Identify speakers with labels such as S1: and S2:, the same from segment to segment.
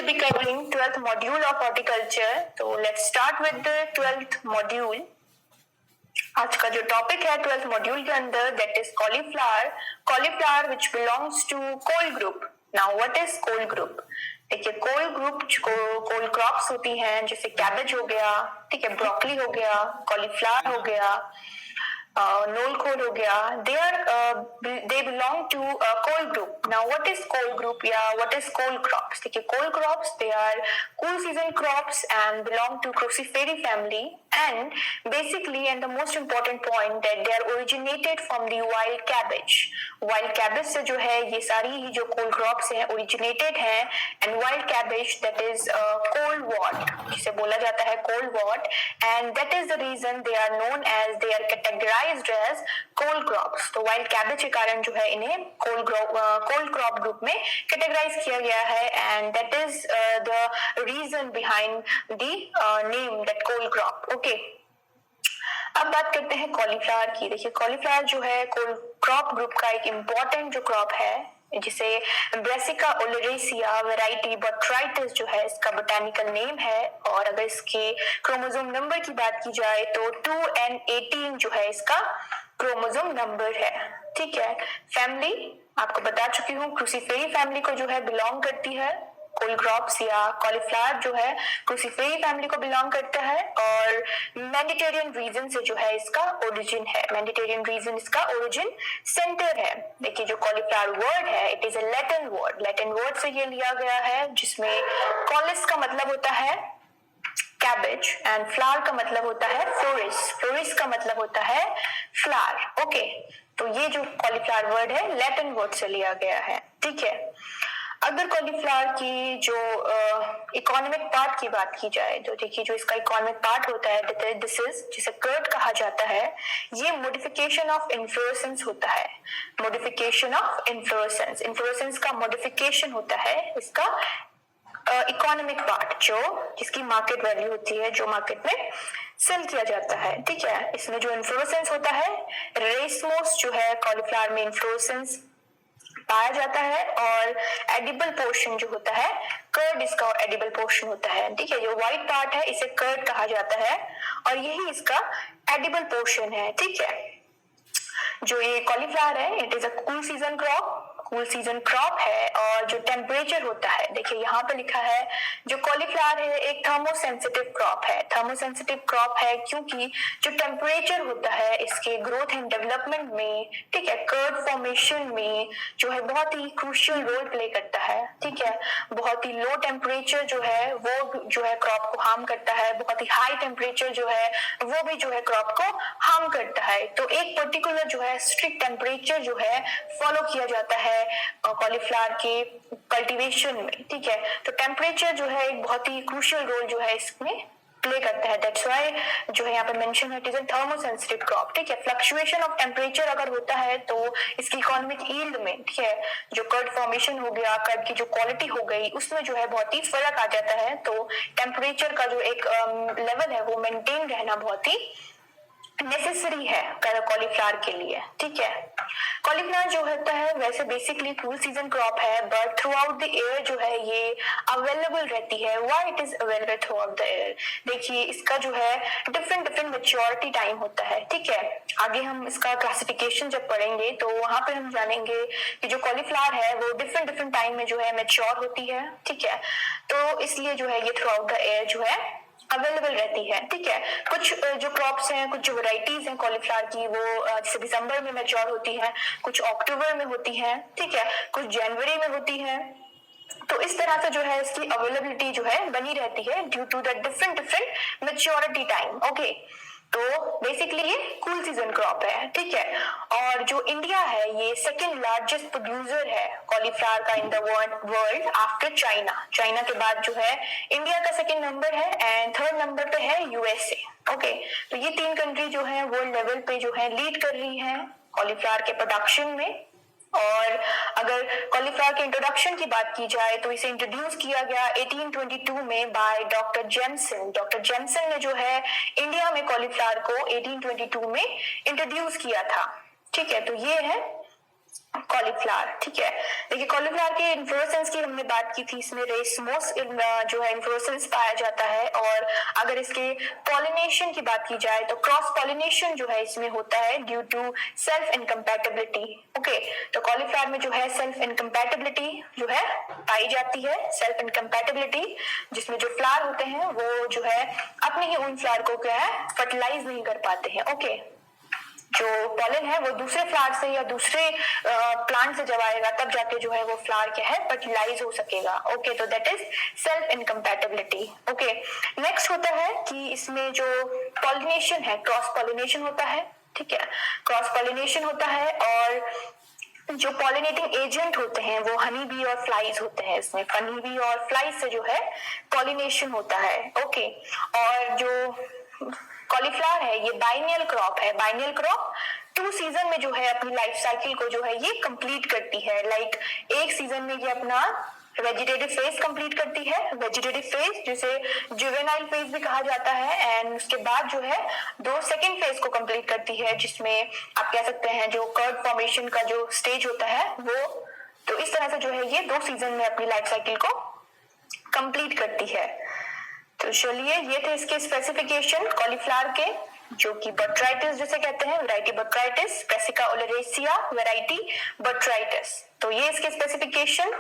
S1: we'll be covering 12th module of horticulture. So let's start with the 12th module. आज का जो topic है 12th module के अंदर that is cauliflower which belongs to cole group. Now what is cole group? देखिए cole group कोल crops होती हैं जैसे कैबेज हो गया, ठीक है, ब्रोकली हो गया, कॉलीफ्लावर हो गया, नोल खोल हो गया. they belong to coal group. Now what is coal group या what is coal crops? देखिए coal crops they are cool season crops and belong to crucifery family and basically and the most important point that they are originated from the wild cabbage. Wild cabbage से जो है ये सारी ही जो coal crops हैं originated हैं and wild cabbage that is colewort जिसे बोला जाता है colewort and that is the reason they are known as they are categorized as coal crops. तो wild cabbage के कारण जो है इन्हें coal crop group में categorize किया गया है and that is the reason behind the name that coal crop. Okay, अब बात करते हैं कॉलीफ्लावर की. देखिए कॉलीफ्लावर जो है कोल क्रॉप ग्रुप का एक इम्पोर्टेंट जो क्रॉप है जिसे ब्रेसिका ओलेरेसिया वैरायटी बॉट्राइटिस जो है इसका बोटेनिकल नेम है. और अगर इसके क्रोमोसोम नंबर की बात की जाए तो 2n18 जो है इसका क्रोमोसोम नंबर है. ठीक है, फैमिली आपको बता चुकी हूँ क्रूसीफेरी फैमिली को जो है बिलोंग करती है. कोल क्रॉप्स या कॉलीफ्लावर जो है क्रूसीफेरी फैमिली को बिलोंग करता है और मेडिटेरियन रीजन से जो है इसका ओरिजिन है. मेडिटेरियन रीजन इसका ओरिजिन सेंटर है. देखिए जो कॉलीफ्लावर वर्ड है it is a Latin word. Latin word से ये लिया गया है जिसमें कॉलिस का मतलब होता है कैबेज एंड फ्लावर का मतलब होता है फ्लोरिस. फ्लोरिस का मतलब होता है फ्लावर. ओके, तो ये जो कॉलीफ्लावर वर्ड है लैटिन वर्ड से लिया गया है. ठीक है, अगर कॉलीफ्लावर की जो इकोनॉमिक पार्ट की बात की जाए तो देखिए जो इसका इकोनॉमिक पार्ट होता है दिस इज जिसे कर्ड कहा जाता है. ये मॉडिफिकेशन ऑफ इन्फ्लोरेसेंस होता है. मॉडिफिकेशन ऑफ इन्फ्लोरेसेंस, इन्फ्लोरेसेंस का मॉडिफिकेशन होता है इसका इकोनॉमिक पार्ट जो जिसकी मार्केट वैल्यू होती है जो मार्केट में सेल किया जाता है. ठीक है, इसमें जो इन्फ्लोरेसेंस होता है रेसमोस जो है कॉलीफ्लावर में इन्फ्लोरेसेंस पाया जाता है और एडिबल पोर्शन जो होता है कर्ड इसका एडिबल पोर्शन होता है. ठीक है, जो व्हाइट पार्ट है इसे कर्ड कहा जाता है और यही इसका एडिबल पोर्शन है. ठीक है, जो ये कॉलीफ्लावर है it is a cool season crop. Cool season crop है और जो टेम्परेचर होता है देखिए यहाँ पे लिखा है जो कॉलीफ्लावर है एक थर्मोसेंसिटिव क्रॉप है. थर्मोसेंसिटिव क्रॉप है क्योंकि जो टेम्परेचर होता है इसके ग्रोथ एंड डेवलपमेंट में, ठीक है, कर्ड फॉर्मेशन में जो है बहुत ही क्रूशियल रोल प्ले करता है. ठीक है, बहुत ही लो टेम्परेचर जो है वो जो है क्रॉप को हार्म करता है. बहुत ही हाई टेम्परेचर जो है वो भी जो है क्रॉप को हार्म करता है. तो एक पर्टिकुलर जो है स्ट्रिक्ट टेम्परेचर जो है फॉलो किया जाता है कॉलीफ्लावर के कल्टीवेशन में. ठीक है, तो टेम्परेचर जो है एक बहुत ही क्रूशियल रोल जो है इसमें प्ले करता है. दैट्स व्हाई जो है यहाँ पे मेंशन है it is a thermosensitive crop. ठीक है, फ्लक्चुएशन ऑफ टेम्परेचर अगर होता है तो इसकी इकोनॉमिक यील्ड में, ठीक है, जो कर्ड फॉर्मेशन हो गया, कर्ड की जो क्वालिटी हो गई उसमें जो है बहुत ही फर्क आ जाता है. तो टेम्परेचर का जो एक लेवल है वो मेंटेन रहना बहुत ही नेसेसरी है कॉलीफ्लावर के लिए. ठीक है, कॉलीफ्लावर जो होता है वैसे बेसिकली कूल सीजन क्रॉप है but through out the year जो है ये अवेलेबल रहती है. Why it is available through out the year? देखिए इसका जो है डिफरेंट मैच्योरिटी टाइम होता है. ठीक है, आगे हम इसका क्लासिफिकेशन जब पढ़ेंगे तो वहां पे हम जानेंगे कि जो कॉलीफ्लावर है वो डिफरेंट टाइम में जो है मैच्योर होती है. ठीक है, तो इसलिए जो है ये थ्रू आउट द ईयर जो है अवेलेबल रहती है. ठीक है, कुछ जो क्रॉप्स हैं, कुछ जो वैरायटीज हैं कॉलीफ्लावर की वो जैसे दिसंबर में मैच्योर होती हैं, कुछ अक्टूबर में होती हैं. ठीक है, कुछ जनवरी में होती हैं. तो इस तरह से जो है इसकी अवेलेबिलिटी जो है बनी रहती है due to the different maturity time. Okay, तो बेसिकली ये कूल सीजन क्रॉप है. ठीक है, और जो इंडिया है ये सेकंड लार्जेस्ट प्रोड्यूसर है कॉलीफ्लावर का in the world after China. China के बाद जो है इंडिया का सेकंड नंबर है एंड थर्ड नंबर पे है यूएसए. ओके, तो ये तीन कंट्री जो है वर्ल्ड लेवल पे जो है लीड कर रही हैं कॉलीफ्लावर के प्रोडक्शन में. और अगर कॉलीफ्लावर के इंट्रोडक्शन की बात की जाए तो इसे इंट्रोड्यूस किया गया 1822 में बाय डॉक्टर जेमसन. डॉक्टर जेमसन ने जो है इंडिया में कॉलीफ्लावर को 1822 में इंट्रोड्यूस किया था. ठीक है, तो ये है कॉलीफ्लावर, ठीक है। देखिए कॉलीफ्लावर के इन्फ्लोरेसेंस की हमने बात की थी, इसमें रेसमोस जो है इन्फ्लोरेसेंस पाया जाता है। और अगर इसके पॉलिनेशन की बात की जाए तो क्रॉस पॉलिनेशन जो है इसमें होता है due to self incompatibility. Okay, तो कॉलीफ्लावर में जो है सेल्फ इनकम्पैटिबिलिटी जो है पाई जाती है, सेल्फ इनकम्पैटिबिलिटी, जिसमें जो फ्लावर होते हैं वो जो है अपने ही उन फ्लावर को क्या है फर्टिलाइज नहीं कर पाते हैं। ओके, जो पॉलन है वो दूसरे फ्लावर से या दूसरे प्लांट से जब आएगा तब जाके जो है वो फ्लावर क्या है फर्टिलाइज हो सकेगा। ओके, तो that is self incompatibility. Okay, next होता है कि इसमें जो पॉलिनेशन है क्रॉस पॉलिनेशन होता है, ठीक है, क्रॉस पॉलिनेशन होता है। और जो पॉलिनेटिंग एजेंट होते हैं वो हनी बी और फ्लाइज होते हैं, इसमें हनी बी और फ्लाइज से जो है पॉलिनेशन होता है। ओके, और जो कॉलीफ्लावर है ये बाइनियल क्रॉप है। बाइनियल क्रॉप 2 सीजन में जो है अपनी लाइफ साइकिल को जो है ये कंप्लीट करती है। लाइक एक सीजन में ये अपना वेजिटेटिव फेज कंप्लीट करती है, वेजिटेटिव फेज जिसे जुवेनाइल फेज भी कहा जाता है, एंड उसके बाद जो है 2 सेकेंड फेज को कंप्लीट करती है, जिसमें आप कह सकते हैं जो कर्ड फॉर्मेशन का जो स्टेज होता है वो। तो इस तरह से जो है ये 2 सीजन में अपनी लाइफ साइकिल को कंप्लीट करती है। तो चलिए ये थे इसके स्पेसिफिकेशन कॉलीफ्लावर के, जो कि बॉट्राइटिस जिसे कहते हैं, वैरायटी बॉट्राइटिस, ब्रेसिका ओलेरेसिया वैरायटी बॉट्राइटिस। तो ये इसके स्पेसिफिकेशन।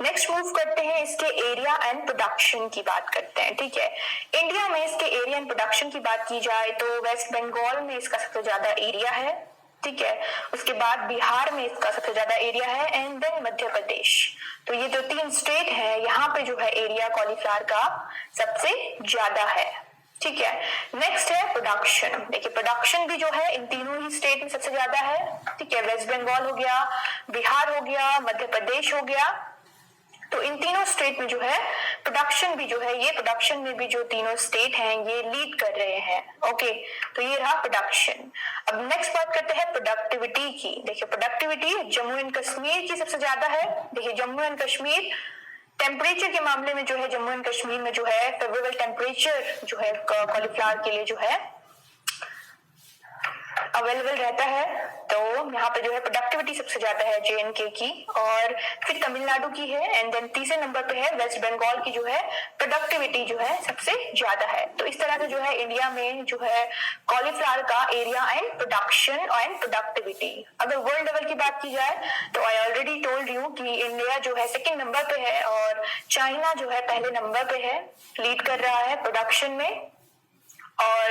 S1: नेक्स्ट मूव करते हैं इसके एरिया एंड प्रोडक्शन की बात करते हैं, ठीक है। इंडिया में इसके एरिया एंड प्रोडक्शन की बात की जाए तो वेस्ट बंगाल में इसका सबसे ज्यादा एरिया है, ठीक है। उसके बाद बिहार में इसका सबसे ज्यादा एरिया है, एंड देन मध्य प्रदेश। तो ये जो 3 स्टेट है यहाँ पे जो है एरिया कॉलीफ्लावर का सबसे ज्यादा है, ठीक है। नेक्स्ट है प्रोडक्शन। देखिए प्रोडक्शन भी जो है इन तीनों ही स्टेट में सबसे ज्यादा है, ठीक है। वेस्ट बंगाल हो गया, बिहार हो गया, मध्य प्रदेश हो गया। तो इन तीनों स्टेट में जो है प्रोडक्शन भी जो है, ये प्रोडक्शन में भी जो तीनों स्टेट हैं ये लीड कर रहे हैं। ओके, तो ये रहा प्रोडक्शन। अब नेक्स्ट बात करते हैं प्रोडक्टिविटी की। देखिए प्रोडक्टिविटी जम्मू एंड कश्मीर की सबसे ज्यादा है। देखिए जम्मू एंड कश्मीर टेम्परेचर के मामले में जो है जम्मू एंड कश्मीर में जो है फेवरेबल टेम्परेचर जो है कॉलीफ्लावर के लिए जो है अवेलेबल रहता है। तो यहाँ पे जो है प्रोडक्टिविटी सबसे ज्यादा है JNK की, और फिर तमिलनाडु की है, एंड देन तीसरे नंबर पे है वेस्ट बंगाल की जो है प्रोडक्टिविटी जो है सबसे ज्यादा है। तो इस तरह से जो है इंडिया में जो है कॉलीफ्लावर का area and production and productivity. अगर वर्ल्ड लेवल की बात की जाए तो आई ऑलरेडी टोल्ड यू कि इंडिया जो है 2nd नंबर पे है और चाइना जो है पहले नंबर पे है, लीड कर रहा है प्रोडक्शन में। और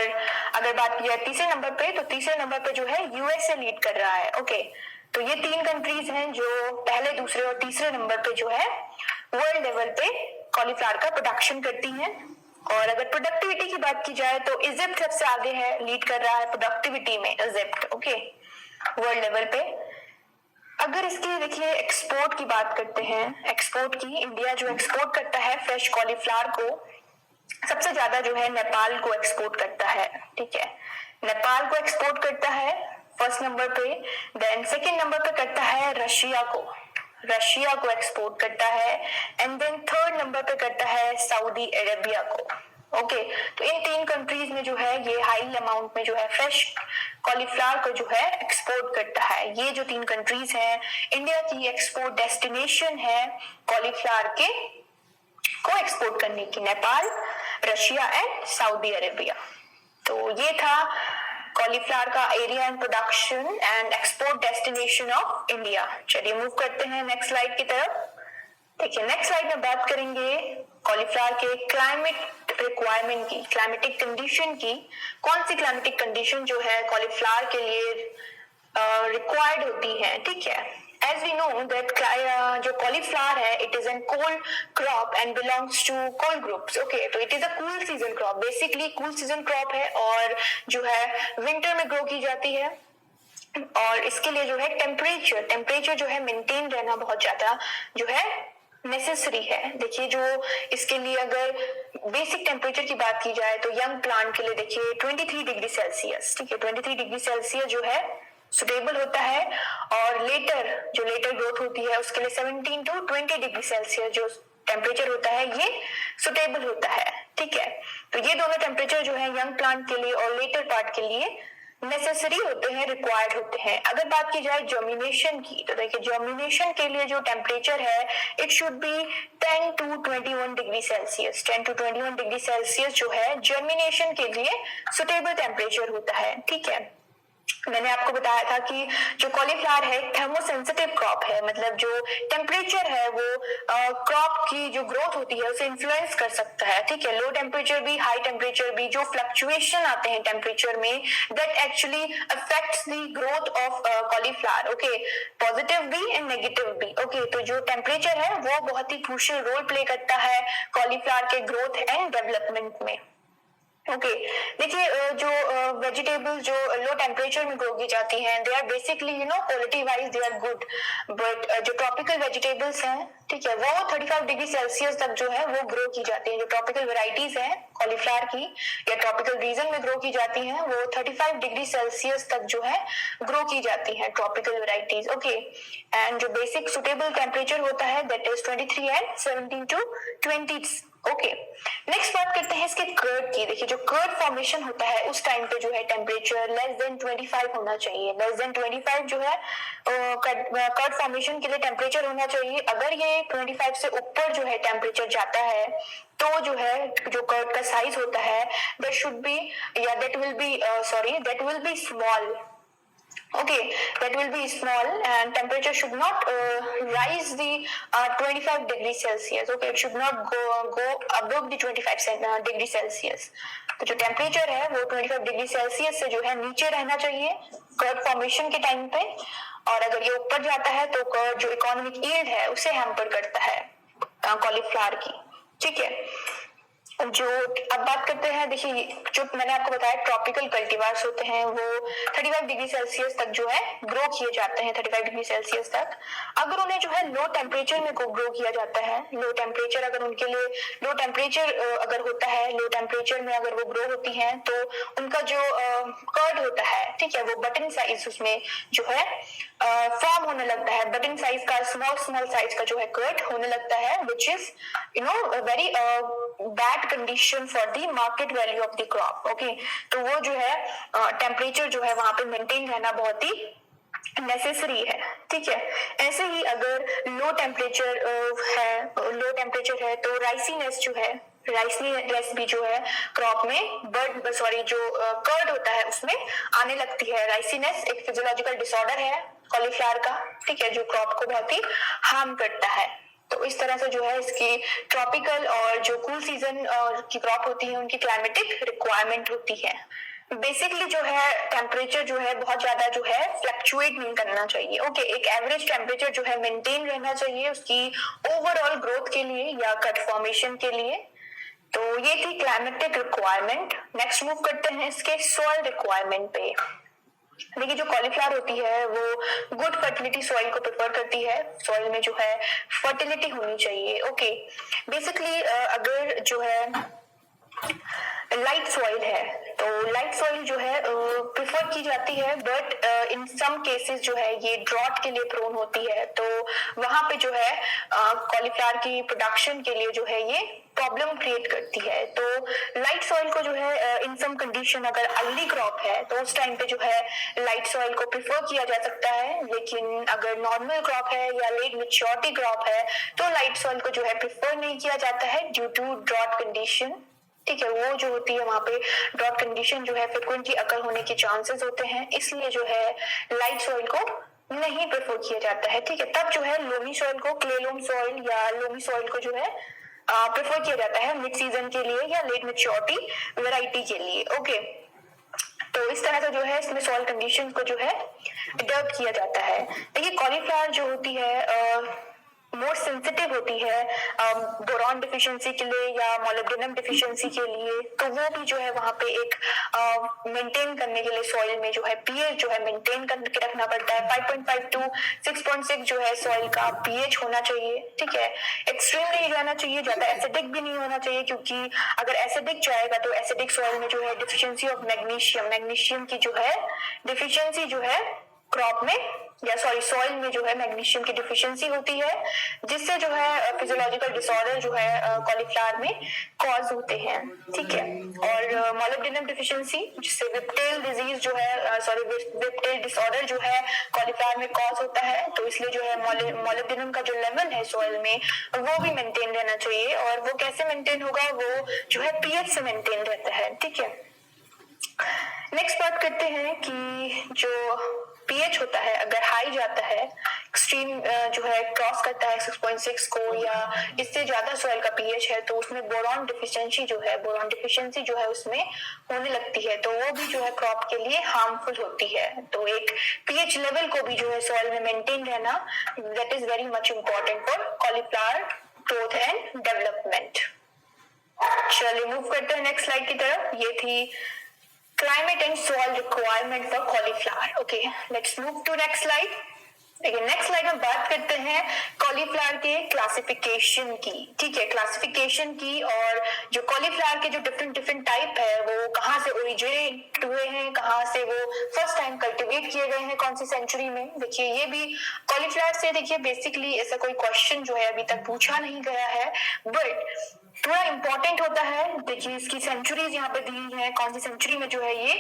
S1: अगर बात की जाए तीसरे नंबर पे तो तीसरे नंबर पे जो है USA लीड कर रहा है। ओके, तो ये 3 कंट्रीज हैं जो पहले, दूसरे और तीसरे नंबर पे जो है वर्ल्ड लेवल पे कॉलीफ्लावर का प्रोडक्शन करती हैं। और अगर प्रोडक्टिविटी की बात की जाए तो इजिप्ट सबसे आगे है, लीड कर रहा है प्रोडक्टिविटी में इजिप्ट, ओके, वर्ल्ड लेवल पे। अगर इसके देखिए एक्सपोर्ट की बात करते हैं, एक्सपोर्ट की, इंडिया जो एक्सपोर्ट करता है फ्रेश कॉलीफ्लावर को सबसे ज्यादा जो है नेपाल को एक्सपोर्ट करता है, ठीक है। नेपाल को एक्सपोर्ट करता है फर्स्ट नंबर पे, देन सेकंड नंबर पे करता है रशिया को, रशिया को एक्सपोर्ट करता है, एंड देन थर्ड नंबर पे करता है सऊदी अरेबिया को। ओके, तो इन 3 कंट्रीज में जो है ये हाई अमाउंट में जो है फ्रेश कॉलीफ्लावर को जो है एक्सपोर्ट करता है। ये जो 3 कंट्रीज हैं इंडिया की एक्सपोर्ट डेस्टिनेशन है कॉलीफ्लावर के को एक्सपोर्ट करने की, Nepal, Russia and Saudi Arabia. तो ये था कॉलीफ्लावर का area and production and export destination of India. चलिए मूव करते हैं नेक्स्ट स्लाइड की तरफ। देखिए नेक्स्ट स्लाइड में बात करेंगे कॉलीफ्लावर के क्लाइमेट रिक्वायरमेंट की, क्लाइमेटिक कंडीशन की। कौन सी क्लाइमेटिक कंडीशन जो है कॉलीफ्लावर के लिए रिक्वायर्ड होती है, ठीक है। As we know that जो cauliflower है, it is a cold crop and belongs to cold groups. Okay, तो it is a cool season crop. Basically cool season crop है और जो है winter में grow की जाती है। और इसके लिए जो है टेम्परेचर जो है मेंटेन रहना बहुत ज्यादा जो है नेसेसरी है। देखिए जो इसके लिए अगर बेसिक टेम्परेचर की बात की जाए तो यंग प्लांट के लिए देखिए 23 डिग्री सेल्सियस, ठीक है, 23 डिग्री सेल्सियस जो है सुटेबल होता है। और लेटर ग्रोथ होती है उसके लिए 17 to 20 डिग्री सेल्सियस जो टेम्परेचर होता है ये सुटेबल होता है, ठीक है। तो ये दोनों टेम्परेचर जो है यंग प्लांट के लिए और लेटर पार्ट के लिए नेसेसरी होते हैं, रिक्वायर्ड होते हैं। अगर बात की जाए जर्मिनेशन की, तो देखिए जर्मिनेशन के लिए जो टेम्परेचर है it should be 10 to 21 degree Celsius. 10 to 21 degree Celsius जो है जर्मिनेशन के लिए सुटेबल टेम्परेचर होता है, ठीक है। मैंने आपको बताया था कि जो कॉलीफ्लावर है थर्मोसेंसिटिव क्रॉप है, मतलब जो टेम्परेचर है वो क्रॉप की जो ग्रोथ होती है उसे इन्फ्लुएंस कर सकता है, ठीक है। लो टेम्परेचर भी हाई टेम्परेचर भी जो फ्लक्चुएशन आते हैं टेम्परेचर में that actually affects the growth of cauliflower, okay, positive भी एंड नेगेटिव भी, ओके। तो जो टेम्परेचर है वो बहुत ही क्रूशियल रोल प्ले करता है कॉलीफ्लावर के ग्रोथ एंड डेवलपमेंट में, ओके। देखिए जो वेजिटेबल्स जो लो टेम्परेचर में ग्रो की जाती हैं they are basically quality wise they are good, but जो ट्रॉपिकल वेजिटेबल्स हैं, ठीक है, वो 35 डिग्री सेल्सियस तक जो है वो ग्रो की जाती है। जो ट्रॉपिकल वेराइटीज हैं कॉलीफ्लावर की या ट्रॉपिकल रीजन में ग्रो की जाती हैं वो 35 डिग्री सेल्सियस तक जो है ग्रो की जाती हैं ट्रॉपिकल वेराइटीज, ओके। एंड जो बेसिक सुटेबल टेम्परेचर होता है that is 23 and 17 to 20, okay. Next बात करते हैं इसके कर्ड की। देखिए जो कर्ड फॉर्मेशन होता है उस टाइम पे जो है टेम्परेचर लेस देन 25 होना चाहिए। लेस देन 25 जो है कर्ड फॉर्मेशन के लिए टेम्परेचर होना चाहिए। अगर ये 25 से ऊपर जो है टेम्परेचर जाता है तो जो है जो कर्ड का साइज होता है दैट शुड बी या that will be small, okay, that will be small and temperature should not rise the 25 degrees celsius, okay, it should not go above the 25 degree celsius। तो जो temperature है वो 25 degree Celsius से जो है नीचे रहना चाहिए कर्ड फॉर्मेशन के टाइम पे, और अगर ये ऊपर जाता है तो कर्ड जो इकोनॉमिक यील्ड है उसे हैम्पर करता है कॉलीफ्लावर की, ठीक है। जो अब बात करते हैं, देखिए जो मैंने आपको बताया ट्रॉपिकल कल्टीवार्स होते हैं वो 35 डिग्री सेल्सियस तक जो है ग्रो किए जाते हैं, 35 डिग्री सेल्सियस तक। अगर उन्हें जो है लो टेम्परेचर में ग्रो किया जाता है, लो टेम्परेचर अगर उनके लिए लो टेम्परेचर अगर होता है, लो टेम्परेचर में अगर वो ग्रो होती हैं तो उनका जो कर्ड होता है, ठीक है, वो बटन साइज उसमें जो है फॉर्म होने लगता है। बटन साइज का स्मॉल साइज का जो है कर्ड होने लगता है which is very bad condition for the market value of the crop, okay. तो वो जो है टेम्परेचर जो है वहां पे मेंटेन रहना बहुत ही नेसेसरी है, ठीक है। ऐसे ही अगर लो टेम्परेचर है तो राइसीनेस जो है, राइसीनेस भी जो है क्रॉप में जो कर्ड होता है उसमें आने लगती है। राइसीनेस एक फिजियोलॉजिकल डिसऑर्डर है कॉलीफ्लावर का, ठीक है, जो क्रॉप को बहुत ही हार्म करता है। तो इस तरह से जो है इसकी ट्रॉपिकल और जो कूल सीजन की क्रॉप होती है उनकी क्लाइमेटिक रिक्वायरमेंट होती है। बेसिकली जो है टेम्परेचर जो है बहुत ज्यादा जो है फ्लक्चुएट नहीं करना चाहिए, ओके। एक एवरेज टेम्परेचर जो है मेंटेन रहना चाहिए उसकी ओवरऑल ग्रोथ के लिए या कट फॉर्मेशन के लिए। तो ये थी क्लाइमेटिक रिक्वायरमेंट। नेक्स्ट मूव करते हैं इसके सॉइल रिक्वायरमेंट पे। देखिए जो कॉलीफ्लावर होती है वो गुड फर्टिलिटी सॉइल को प्रेफर करती है। सॉइल में जो है फर्टिलिटी होनी चाहिए, ओके। बेसिकली अगर जो है लाइट सॉइल है तो लाइट सॉइल जो है प्रेफर की जाती है, बट इन सम केसेस जो है ये ड्रॉट के लिए प्रोन होती है, तो वहां पे जो है कॉलीफ्लावर की प्रोडक्शन के लिए जो है ये प्रॉब्लम क्रिएट करती है। तो लाइट सॉइल को जो है इन सम कंडीशन अगर अर्ली क्रॉप है तो उस टाइम पे जो है लाइट सॉइल को प्रेफर किया जा सकता है, लेकिन अगर नॉर्मल क्रॉप है या लेट मैच्योरिटी क्रॉप है तो लाइट सॉइल को जो है प्रेफर नहीं किया जाता है ड्यू टू ड्रॉट कंडीशन, ठीक है। वो जो होती है वहां पे ड्रॉट कंडीशन जो है फ्रिक्वेंटली अकर होने के चांसेस होते हैं, इसलिए जो है लाइट सॉइल को नहीं प्रेफर किया जाता है, ठीक है। तब जो है लोमी सॉइल को, क्ले लोम सॉइल या लोमी सॉइल को जो है प्रेफर किया जाता है मिड सीजन के लिए या लेट मैच्योरिटी वैरायटी के लिए, ओके। तो इस तरह से जो है इसमें सॉइल कंडीशन को जो है अडॉप्ट किया जाता है। देखिए कॉलीफ्लावर जो होती है मोर सेंसिटिव होती है बोरॉन डिफिशिएंसी के लिए या मोलिब्डेनम डिफिशिएंसी के लिए, तो वो भी जो है वहां पे एक मेंटेन करने के लिए सॉइल में जो है पीएच जो है मेंटेन करके रखना पड़ता है। 5.5 to 6.6 जो है सॉइल का पीएच होना चाहिए, ठीक है। एक्सट्रीम नहीं जाना चाहिए, ज्यादा एसिडिक भी नहीं होना चाहिए, क्योंकि अगर एसिडिक जाएगा तो एसिडिक सॉइल में जो है डिफिशिएंसी ऑफ मैग्नीशियम की जो है डिफिशिएंसी जो है क्रॉप में या सॉइल में जो है मैग्नीशियम की डिफिशियंसी होती है, जिससे जो है फिजियोलॉजिकल डिसऑर्डर जो है कॉलीफ्लावर में कॉज होते हैं, ठीक है। और मोलिब्डेनम डिफिशियंसी, जिससे विप्टेल डिजीज जो है विप्टेल डिसऑर्डर जो है कॉलीफ्लावर में कॉज होता है, तो इसलिए जो है मोलिब्डेनम का जो लेवल है सॉइल में वो भी मेंटेन रहना चाहिए। और वो कैसे मेंटेन होगा, वो जो है पीएच से मेंटेन रहता है, ठीक है। नेक्स्ट बात करते हैं कि जो पीएच होता है अगर हाई जाता है, एक्सट्रीम जो है क्रॉस करता है 6.6 को, या इससे ज्यादा सॉइल का पीएच है, तो उसमें बोरॉन डिफिशिएंसी जो है उसमें होने लगती है, तो वो भी जो है क्रॉप के लिए हार्मफुल होती है। तो एक पीएच लेवल को भी जो है सॉइल में मेंटेन रहना, that is very much important for cauliflower growth and development. चलिए मूव करते हैं नेक्स्ट स्लाइड की तरफ। ये थी climate and soil requirement for cauliflower. Okay, let's move to next slide. देखिए नेक्स्ट स्लाइड में बात करते हैं कॉलीफ्लावर के क्लासिफिकेशन की, ठीक है, क्लासिफिकेशन की। और जो कॉलीफ्लावर के जो डिफरेंट टाइप है वो कहाँ से ओरिजिनेट हुए हैं, कहाँ से वो फर्स्ट टाइम कल्टीवेट किए गए हैं, कौन सी सेंचुरी में। देखिए ये भी कॉलीफ्लावर से देखिए बेसिकली ऐसा कोई क्वेश्चन जो है अभी तक पूछा नहीं गया है, बट थोड़ा इंपॉर्टेंट होता है। देखिए इसकी सेंचुरीज यहाँ पे दी है, कौन सी सेंचुरी में जो है ये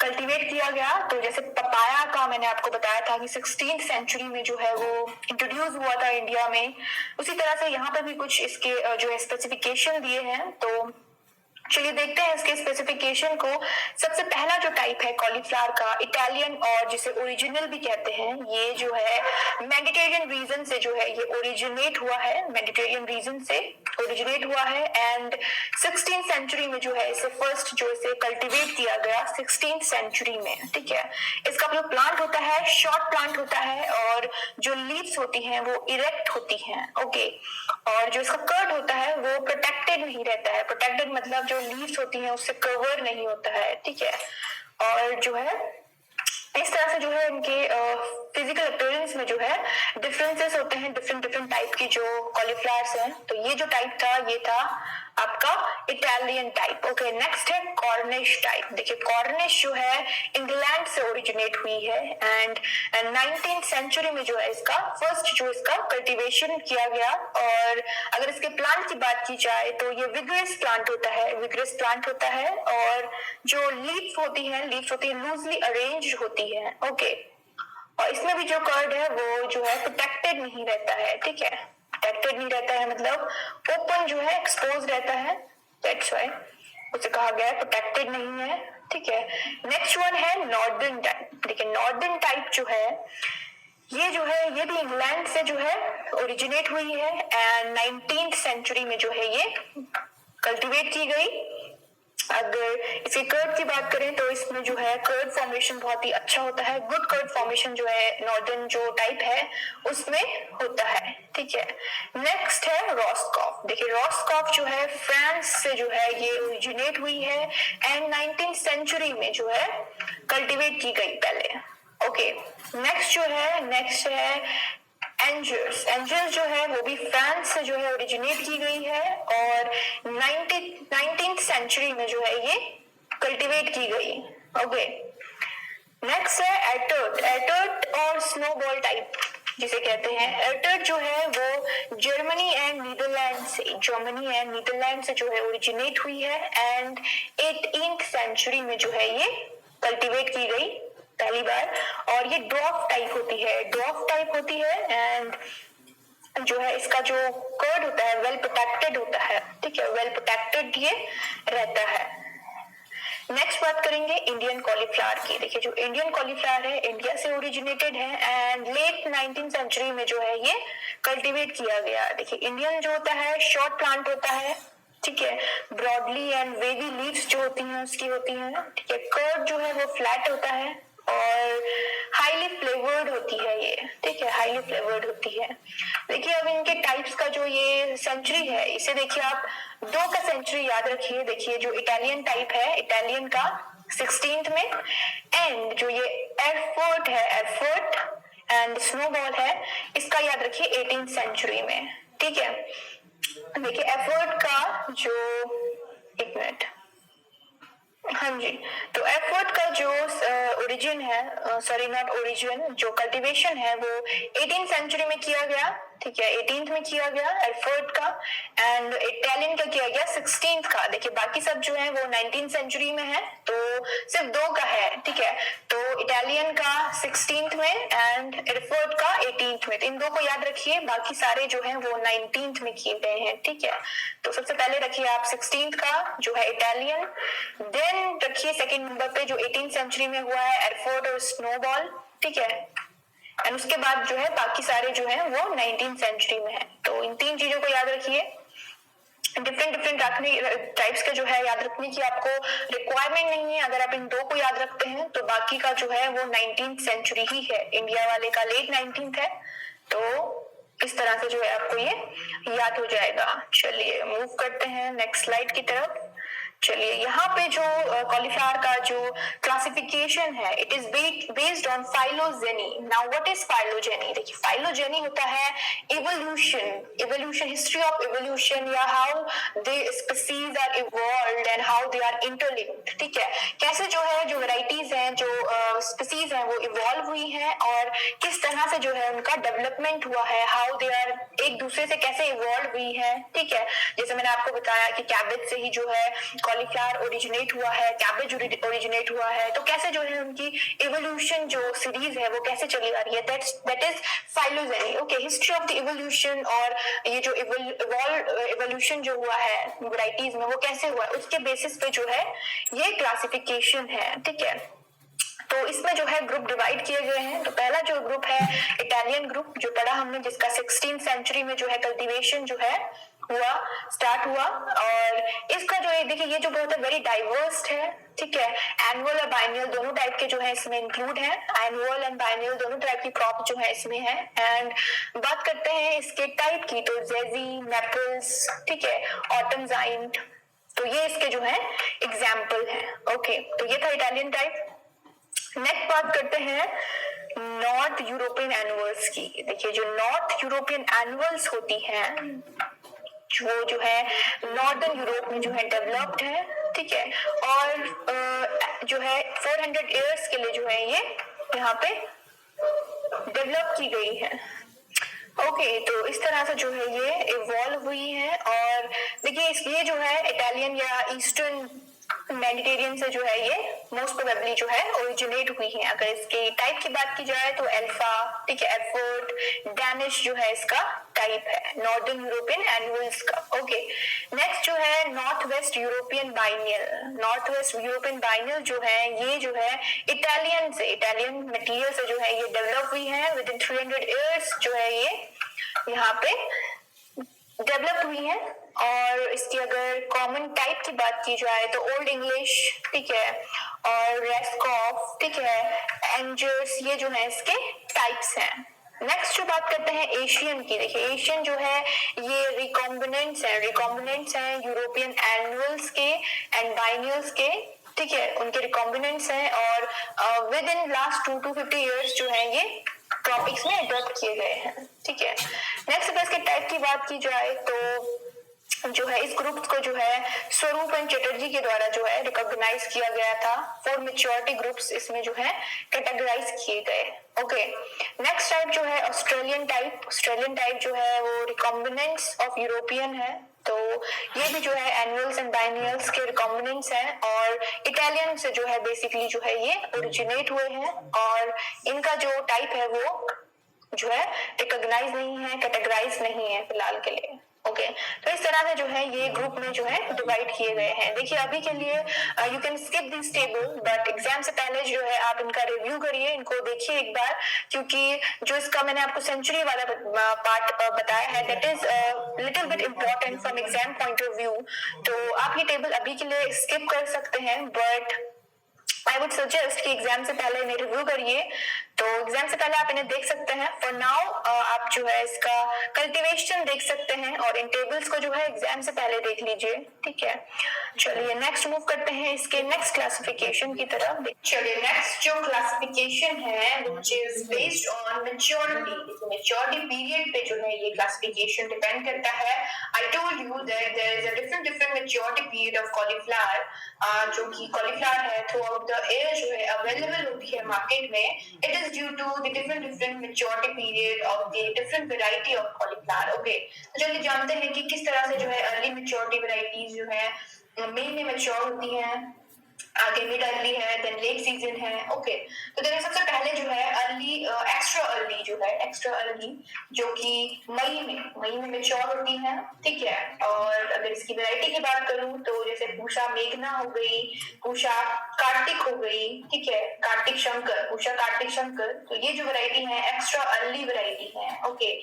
S1: कल्टीवेट किया गया। तो जैसे पपाया का मैंने आपको बताया था कि 16th सेंचुरी में जो है वो इंट्रोड्यूस हुआ था इंडिया में, उसी तरह से यहाँ पे भी कुछ इसके जो है स्पेसिफिकेशन दिए हैं। तो चलिए देखते हैं इसके स्पेसिफिकेशन को। सबसे पहला जो टाइप है कॉलीफ्लावर का इटालियन, और जिसे ओरिजिनल भी कहते हैं, ये जो है मेडिटेरियन रीजन से जो है ये ओरिजिनेट हुआ है, मेडिटेरियन रीजन से ओरिजिनेट हुआ है। एंड 16th सेंचुरी में जो है इसे फर्स्ट जो इसे कल्टीवेट किया गया 16th सेंचुरी में, ठीक है। इसका जो प्लांट होता है शॉर्ट प्लांट होता है, और जो लीव्स होती हैं वो इरेक्ट होती हैं, ओके। और जो इसका कर्ड होता है वो प्रोटेक्टेड नहीं रहता है, प्रोटेक्टेड मतलब जो लीव्स होती हैं उससे कवर नहीं होता है, ठीक है। और जो है इस तरह से जो है इनके फिजिकल अपीयरेंस में जो है डिफरेंसेस होते हैं, डिफरेंट टाइप की जो कॉलीफ्लावर्स हैं। तो ये जो टाइप था ये था आपका इटालियन टाइप, ओके। नेक्स्ट है कॉर्निश टाइप। देखिए कॉर्निश जो है इंग्लैंड से ओरिजिनेट हुई है, एंड 19th सेंचुरी में जो है इसका फर्स्ट जो इसका कल्टीवेशन किया गया। और अगर इसके प्लांट की बात की जाए तो ये विग्रेस प्लांट होता है, और जो लीफ होती है लूजली अरेंज होती है, ओके। और इसमें भी जो कर्ड है वो जो है प्रोटेक्टेड नहीं रहता है, ठीक है। प्रोटेक्टेड नहीं रहता है मतलब ओपन जो है एक्सपोज रहता है, दैट्स व्हाई उसे कहा गया है प्रोटेक्टेड नहीं है, ठीक है। नेक्स्ट वन है नॉर्दर्न टाइप। देखिए नॉर्दर्न टाइप जो है ये भी इंग्लैंड से जो है ओरिजिनेट हुई है, एंड 19th सेंचुरी में जो है ये कल्टीवेट की गई। अगर इसके कर्ड की बात करें तो इसमें जो है कर्ड फॉर्मेशन बहुत ही अच्छा होता है, गुड कर्ड फॉर्मेशन जो है नॉर्दर्न जो टाइप है उसमें होता है, ठीक है। नेक्स्ट है रॉस्कॉफ। देखिए रॉस्कॉफ जो है फ्रांस से जो है ये ओरिजिनेट हुई है, एंड 19th सेंचुरी में जो है कल्टीवेट की गई पहले, ओके। नेक्स्ट है एंजल्स जो है वो भी फ्रांस से जो है ओरिजिनेट की गई है, और 19th सेंचुरी में जो है ये कल्टीवेट की गई, ओके। नेक्स्ट है एटर्ट और स्नोबॉल टाइप जिसे कहते हैं। एटर्ट जो है वो जर्मनी एंड नीदरलैंड से जो है ओरिजिनेट हुई है, एंड 18th सेंचुरी में जो है ये कल्टीवेट की गई पहली बार। और ये ड्वार्फ टाइप होती है, एंड जो है इसका जो कर्ड होता है वेल प्रोटेक्टेड होता है, ठीक है, वेल प्रोटेक्टेड ये रहता है। नेक्स्ट बात करेंगे इंडियन कॉलीफ्लावर की। देखिए जो इंडियन कॉलीफ्लावर है इंडिया से ओरिजिनेटेड है, एंड लेट 19th सेंचुरी में जो है ये कल्टीवेट किया गया। देखिए इंडियन जो होता है शॉर्ट प्लांट होता है, ठीक है, ब्रॉडली एंड वेवी लीव्स जो होती हैं उसकी होती हैं, ठीक है। कर्ड जो है वो फ्लैट होता है, और हाईली फ्लेवर्ड होती है ये, ठीक है, हाईली फ्लेवर्ड होती है। देखिए अब इनके टाइप्स का जो ये सेंचुरी है इसे देखिए आप 2 का सेंचुरी याद रखिए। देखिए जो इटालियन टाइप है इटालियन का 16th में, एंड जो ये एफर्ट एंड स्नोबॉल है इसका याद रखिए 18th सेंचुरी में, ठीक है। देखिए एफर्ट का जो एक मिनट हाँ जी, तो एफर्ट का जो ओरिजिन है, सॉरी नॉट ओरिजिन, जो कल्टीवेशन है वो 18th सेंचुरी में किया गया, ठीक है, 18th में किया गया एफर्ट का, एंड इटालियन का किया गया 16th का। देखिए बाकी सब जो है वो 19th सेंचुरी में है, तो सिर्फ दो का है, ठीक है, तो इटालियन का 16th में एंड एफर्ट का 18th में, तो इन दो को याद रखिए, बाकी सारे जो है वो 19th में किए गए हैं, ठीक है। तो सबसे पहले रखिए आप 16th का जो है इटालियन, देन रखिए सेकंड नंबर पे जो 18th सेंचुरी में हुआ है एयरफोर्ड और स्नोबॉल, ठीक है, एंड उसके बाद जो है बाकी सारे जो है वो 19th सेंचुरी में है। तो इन तीन चीजों को याद रखिए। डिफरेंट डिफरेंट रखने टाइप्स के जो है याद रखने की आपको रिक्वायरमेंट नहीं है, अगर आप इन दो को याद रखते हैं तो बाकी का जो है वो 19th सेंचुरी ही है, इंडिया वाले का लेट 19th है, तो इस तरह से जो है आपको ये याद हो जाएगा। चलिए मूव करते हैं नेक्स्ट स्लाइड की तरफ। चलिए यहाँ पे जो कॉलीफ्लावर का जो क्लासिफिकेशन है, it is based on phylogeny. Now what is phylogeny? देखिए फाइलोजेनी होता है इवोल्यूशन, हिस्ट्री ऑफ इवोल्यूशन, या how the species are evolved and how they are interlinked, ठीक है, कैसे जो है जो वेराइटीज हैं, जो स्पीसीज हैं वो इवॉल्व हुई हैं और किस तरह से जो है उनका डेवलपमेंट हुआ है, हाउ दे आर एक दूसरे से कैसे इवॉल्व हुई है, ठीक है। जैसे मैंने आपको बताया कि कैबेज से ही जो है कॉलीफ्लावर ओरिजिनेट हुआ है, कैबेज ओरिजिनेट हुआ है, तो कैसे जो है उनकी इवोल्यूशन जो सीरीज है वो कैसे चली आ रही है, that is phylogeny. Okay, history of the evolution, और ये जो इवोल्यूशन जो हुआ है वैरायटीज में वो कैसे हुआ है, उसके बेसिस पे जो है ये क्लासिफिकेशन है, ठीक है। तो इसमें जो है ग्रुप डिवाइड किए गए हैं। तो पहला जो ग्रुप है इटालियन ग्रुप, जो पढ़ा हमने, जिसका 16th सेंचुरी में जो है कल्टीवेशन जो है स्टार्ट हुआ, और इसका जो है देखिए ये जो बहुत वेरी डाइवर्स है, ठीक है, एनुअल और बाइनियल दोनों टाइप के जो है इसमें इंक्लूड है, एनुअल एंड बाइनियल दोनों टाइप की क्रॉप जो है इसमें है। एंड बात करते हैं इसके टाइप की, तो जेजी, नेपल्स, ठीक है, ऑटम जाइंट, तो ये इसके जो है एग्जाम्पल है। ओके, तो ये था इटालियन टाइप। नेक्स्ट बात करते हैं नॉर्थ यूरोपियन एनुअल्स की। देखिए जो नॉर्थ यूरोपियन एनुअल्स होती हैं वो जो है नॉर्दर्न यूरोप में जो है डेवलप्ड है, ठीक है, और जो है 400 इयर्स के लिए जो है ये यहाँ पे डेवलप की गई है। ओके, तो इस तरह से जो है ये इवॉल्व हुई है, और देखिए ये जो है इटालियन या ईस्टर्न मेडिटेरियन से जो है ये मोस्ट प्रोबेबली जो है ओरिजिनेट हुई है। अगर इसके टाइप की बात की जाए तो अल्फा, ठीक है, एफर्ट, डैनिश जो है इसका टाइप है, नॉर्दर्न यूरोपियन एनुअल्स का। ओके, नेक्स्ट जो है north west European biennial. North west European biennial जो है ये जो है इटालियन मटेरियल से जो है ये डेवलप हुई है, विद इन 300 इयर्स जो है ये यहाँ पे डेवलप हुई है। और इसकी अगर कॉमन टाइप की बात की जाए तो ओल्ड इंग्लिश, ठीक है, और रेस्कॉफ, ठीक है, एंजर्स, ये जो है इसके टाइप्स हैं। नेक्स्ट जो बात करते हैं एशियन की। देखिए एशियन जो है ये रिकॉम्बिनेंट्स हैं यूरोपियन एनुअल्स के एंड बाइनियल्स के, ठीक है, उनके रिकॉम्बिनेंट्स हैं, और विद इन लास्ट 250 इयर्स जो है ये टॉपिक्स में अडॉप्ट किए गए हैं, ठीक है। नेक्स्ट अगर इसके टाइप की बात की जाए तो जो है इस ग्रुप को जो है स्वरूप एंड चटर्जी के द्वारा जो है रिकॉग्नाइज किया गया था। 4 मेच्योरिटी ग्रुप्स इसमें जो है कैटेगराइज किए गए। ओके, नेक्स्ट टाइप जो है ऑस्ट्रेलियन टाइप जो है वो रिकॉम्बिनेंट्स ऑफ यूरोपियन है, तो ये भी जो है एनुअल्स एंड बाइनियल्स के रिकॉम्बिनेंट्स हैं, और इटालियन से जो है बेसिकली जो है ये ओरिजिनेट हुए हैं, और इनका जो टाइप है वो जो है रिकॉग्नाइज नहीं है, कैटेगराइज नहीं है फिलहाल के लिए। ओके, तो इस तरह से जो है ये ग्रुप में जो है डिवाइड किए गए हैं। देखिए अभी के लिए you can skip this table, but exam से पहले जो है आप इनका रिव्यू करिए, इनको देखिए एक बार, क्योंकि जो इसका मैंने आपको सेंचुरी वाला पार्ट बताया है that is little bit important from exam point of view. तो आप ये टेबल अभी के लिए स्किप कर सकते हैं, बट आई वुड सजेस्ट कि एग्जाम से पहले इन्हें रिव्यू करिए। तो एग्जाम से पहले आप इन्हें देख सकते हैं। फॉर नाउ आप जो है इसका कल्टीवेशन देख सकते हैं, और इन टेबल्स को जो है एग्जाम से पहले देख लीजिए, ठीक है। चलिए नेक्स्ट मूव करते हैं इसके नेक्स्ट क्लासिफिकेशन की तरफ। चलिए नेक्स्ट जो क्लासिफिकेशन है which is based on maturity period पे जो है ये क्लासिफिकेशन डिपेंड करता है। I told you that there is a different different maturity period of cauliflower जो कि कॉलीफ्लावर है थ्रू आउट द ईयर जो है अवेलेबल होती है मार्केट में, it is due to the different different maturity period of the different variety of cauliflower. Okay, तो चलिए जानते हैं कि किस तरह से जो है अर्ली मेच्योरिटी वेराइटीज जो है मई में मेच्योर होती हैं, आगे मिड अर्ली है, देन लेट सीजन है। ओके, तो देखिए सबसे पहले जो है अर्ली एक्स्ट्रा अर्ली जो है, एक्स्ट्रा अर्ली जो कि मई में मेच्योर होती है, ठीक है। और अगर इसकी वैरायटी की बात करूं तो जैसे पूषा मेघना हो गई, पूषा कार्तिक हो गई, ठीक है, कार्तिक शंकर, पूषा कार्तिक शंकर, तो ये जो वैरायटी है एक्स्ट्रा अर्ली वैरायटी है। ओके,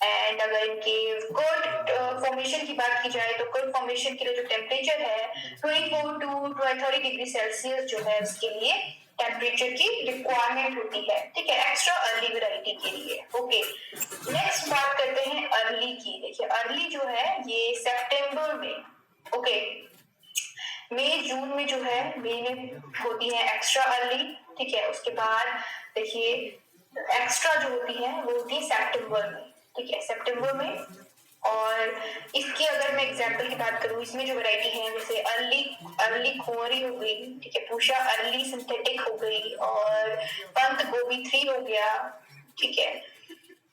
S1: एंड अगर इनके कर्ड फॉर्मेशन की बात की जाए तो कर्ड फॉर्मेशन के लिए जो टेम्परेचर है 24 टू 30 डिग्री सेल्सियस जो है उसके लिए टेम्परेचर की रिक्वायरमेंट होती है, ठीक है, एक्स्ट्रा अर्ली वैरायटी के लिए। ओके, नेक्स्ट बात करते हैं अर्ली की। देखिए अर्ली जो है ये सितंबर में, ओके, मई जून में जो है मई में होती है एक्स्ट्रा अर्ली, ठीक है। उसके बाद देखिए एक्स्ट्रा जो होती है वो होती है सितंबर में, ठीक है, सितंबर में। और इसकी अगर मैं एग्जांपल की बात करूं, इसमें जो वैरायटी है जैसे अर्ली कुंवरी हो गई, ठीक है, पूषा अर्ली सिंथेटिक हो गई, और पंत गोभी 3 हो गया, ठीक है,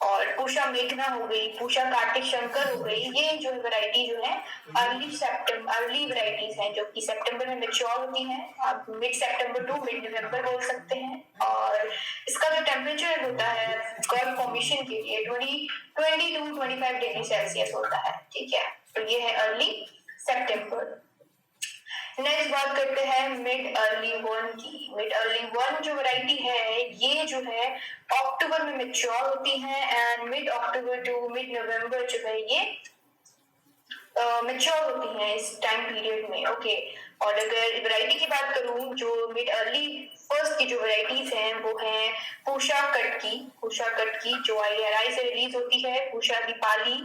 S1: और पूषा मेघना हो गई, पूषा कार्तिक शंकर हो गई। ये जो वैरायटी जो है अर्ली वैरायटीज हैं जो कि सितंबर में मेच्योर होती हैं। आप mid September to mid November बोल सकते हैं। और इसका जो टेम्परेचर होता है कर्ड फॉर्मेशन के लिए 20 टू 25 डिग्री सेल्सियस होता है, ठीक है। तो ये है अर्ली सितंबर। नेक्स्ट बात करते हैं मिड अर्ली वन की। मिड अर्ली वन जो वैरायटी है ये जो है अक्टूबर में मेच्योर होती है, and mid October to mid November जो है ये मेच्योर होती हैं इस टाइम पीरियड में। ओके, और अगर वैरायटी की बात करूं जो मिड अर्ली फर्स्ट की जो वैरायटीज हैं वो हैं पूषा कटकी जो IRI से रिलीज होती है, पूषा दीपाली,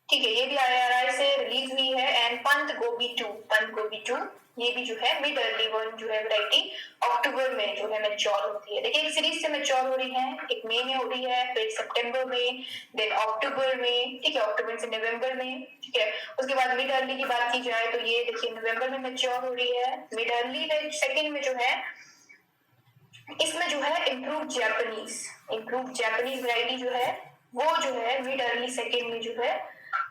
S1: ठीक है, ये भी IRI से रिलीज हुई है, एंड पंत गोभी 2 ये भी जो है मिड अर्ली वन जो है वैरायटी अक्टूबर में जो है मेच्योर होती है। देखिए एक सीरीज से मेच्योर हो रही है, एक मई में हो रही है, फिर सितंबर में, देन अक्टूबर में, ठीक है, अक्टूबर से नवंबर में, ठीक है। उसके बाद मिड अर्ली की बात की जाए तो ये देखिए नवंबर में मेच्योर हो रही है। मिड अर्ली सेकेंड में जो है इसमें जो है इम्प्रूव जैपनीज वैरायटी जो है वो जो है मिड अर्ली सेकेंड में जो है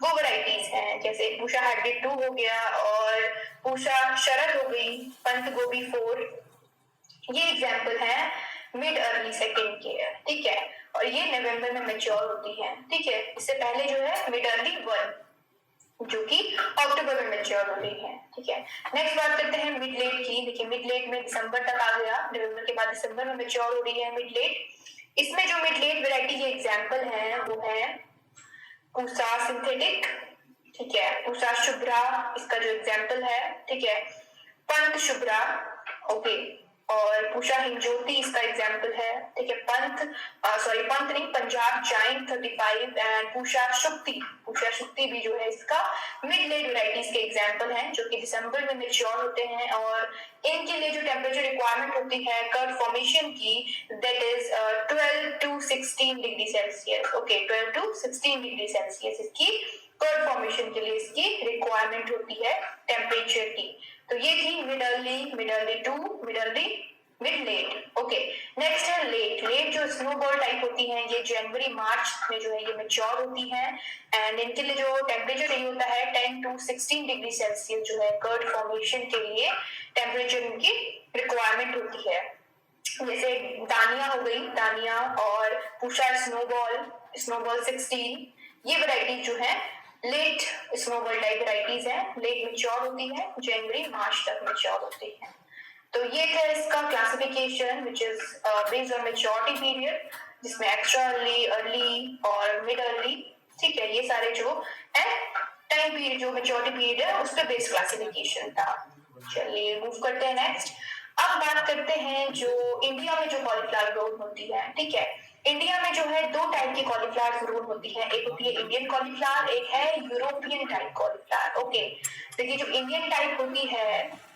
S1: वो वैरायटीज हैं, जैसे पूषा हाइब्रिड 2 हो गया, और पूषा शरद हो गई, पंत गोभी 4, ये एग्जाम्पल है मिड अर्ली सेकेंड के, ठीक है। और ये नवंबर में मेच्योर होती है, ठीक है। इससे पहले जो है मिड अर्ली 1 जो कि अक्टूबर में मेच्योर हो रही है, ठीक है। नेक्स्ट बात करते हैं मिड लेट की। देखिए मिड लेट में दिसंबर तक आ गया, नवंबर के बाद दिसंबर में मेच्योर हो रही है मिड लेट। इसमें जो मिड लेट वैरायटी के एग्जाम्पल है वो है पूषा सिंथेटिक, ठीक है, पूषा शुभ्रा इसका जो एग्जाम्पल है, ठीक है, पंत शुभ्रा, ओके, और पूषा हिमज्योति इसका एग्जाम्पल है, ठीक है, पंत नहीं, पंजाब जाइंट 35, एंड पूषा शुक्ति भी जो है इसका मिड लेट वैरायटीज के एग्जाम्पल हैं जो कि दिसंबर में मेच्योर होते हैं। और इनके लिए जो टेम्परेचर रिक्वायरमेंट होती है कर्ड फॉर्मेशन की that is 12 to 16 degree Celsius. Okay, 12 to 16 degree Celsius इसकी कर्ड फॉर्मेशन के लिए इसकी रिक्वायरमेंट होती है टेम्परेचर की। तो ये थी mid early 2, mid early, mid late. Okay, next है लेट जो स्नोबॉल टाइप होती हैं, ये जनवरी मार्च में जो है ये मेच्योर होती हैं, एंड इनके लिए जो टेम्परेचर चाहिए होता है 10 टू 16 डिग्री सेल्सियस जो है कर्ड फॉर्मेशन के लिए टेम्परेचर इनकी रिक्वायरमेंट होती है। जैसे दानिया हो गई, दानिया और पूषा स्नोबॉल 16, ये वैरायटी जो है लेट स्नोबॉल टाइप वैरायटीज है, लेट मेच्योर होती है, जनवरी मार्च तक मेच्योर होती है। तो ये था इसका classification which is based on maturity period, जिसमें एक्स्ट्रा अर्ली, अर्ली और मिड अर्ली, ठीक है, ये सारे जो है टाइम पीरियड जो मैच्योरिटी पीरियड है उस पर बेस्ड क्लासिफिकेशन था। चलिए मूव करते हैं नेक्स्ट। अब बात करते हैं जो इंडिया में जो कॉलीफ्लावर ग्रोथ होती है, ठीक है। इंडिया में जो है 2 टाइप की कॉलीफ्लावर ग्रोथ होती है, एक होती है इंडियन कॉलीफ्लावर, एक है यूरोपियन टाइप कॉलीफ्लावर। ओके, देखिए जो इंडियन टाइप होती है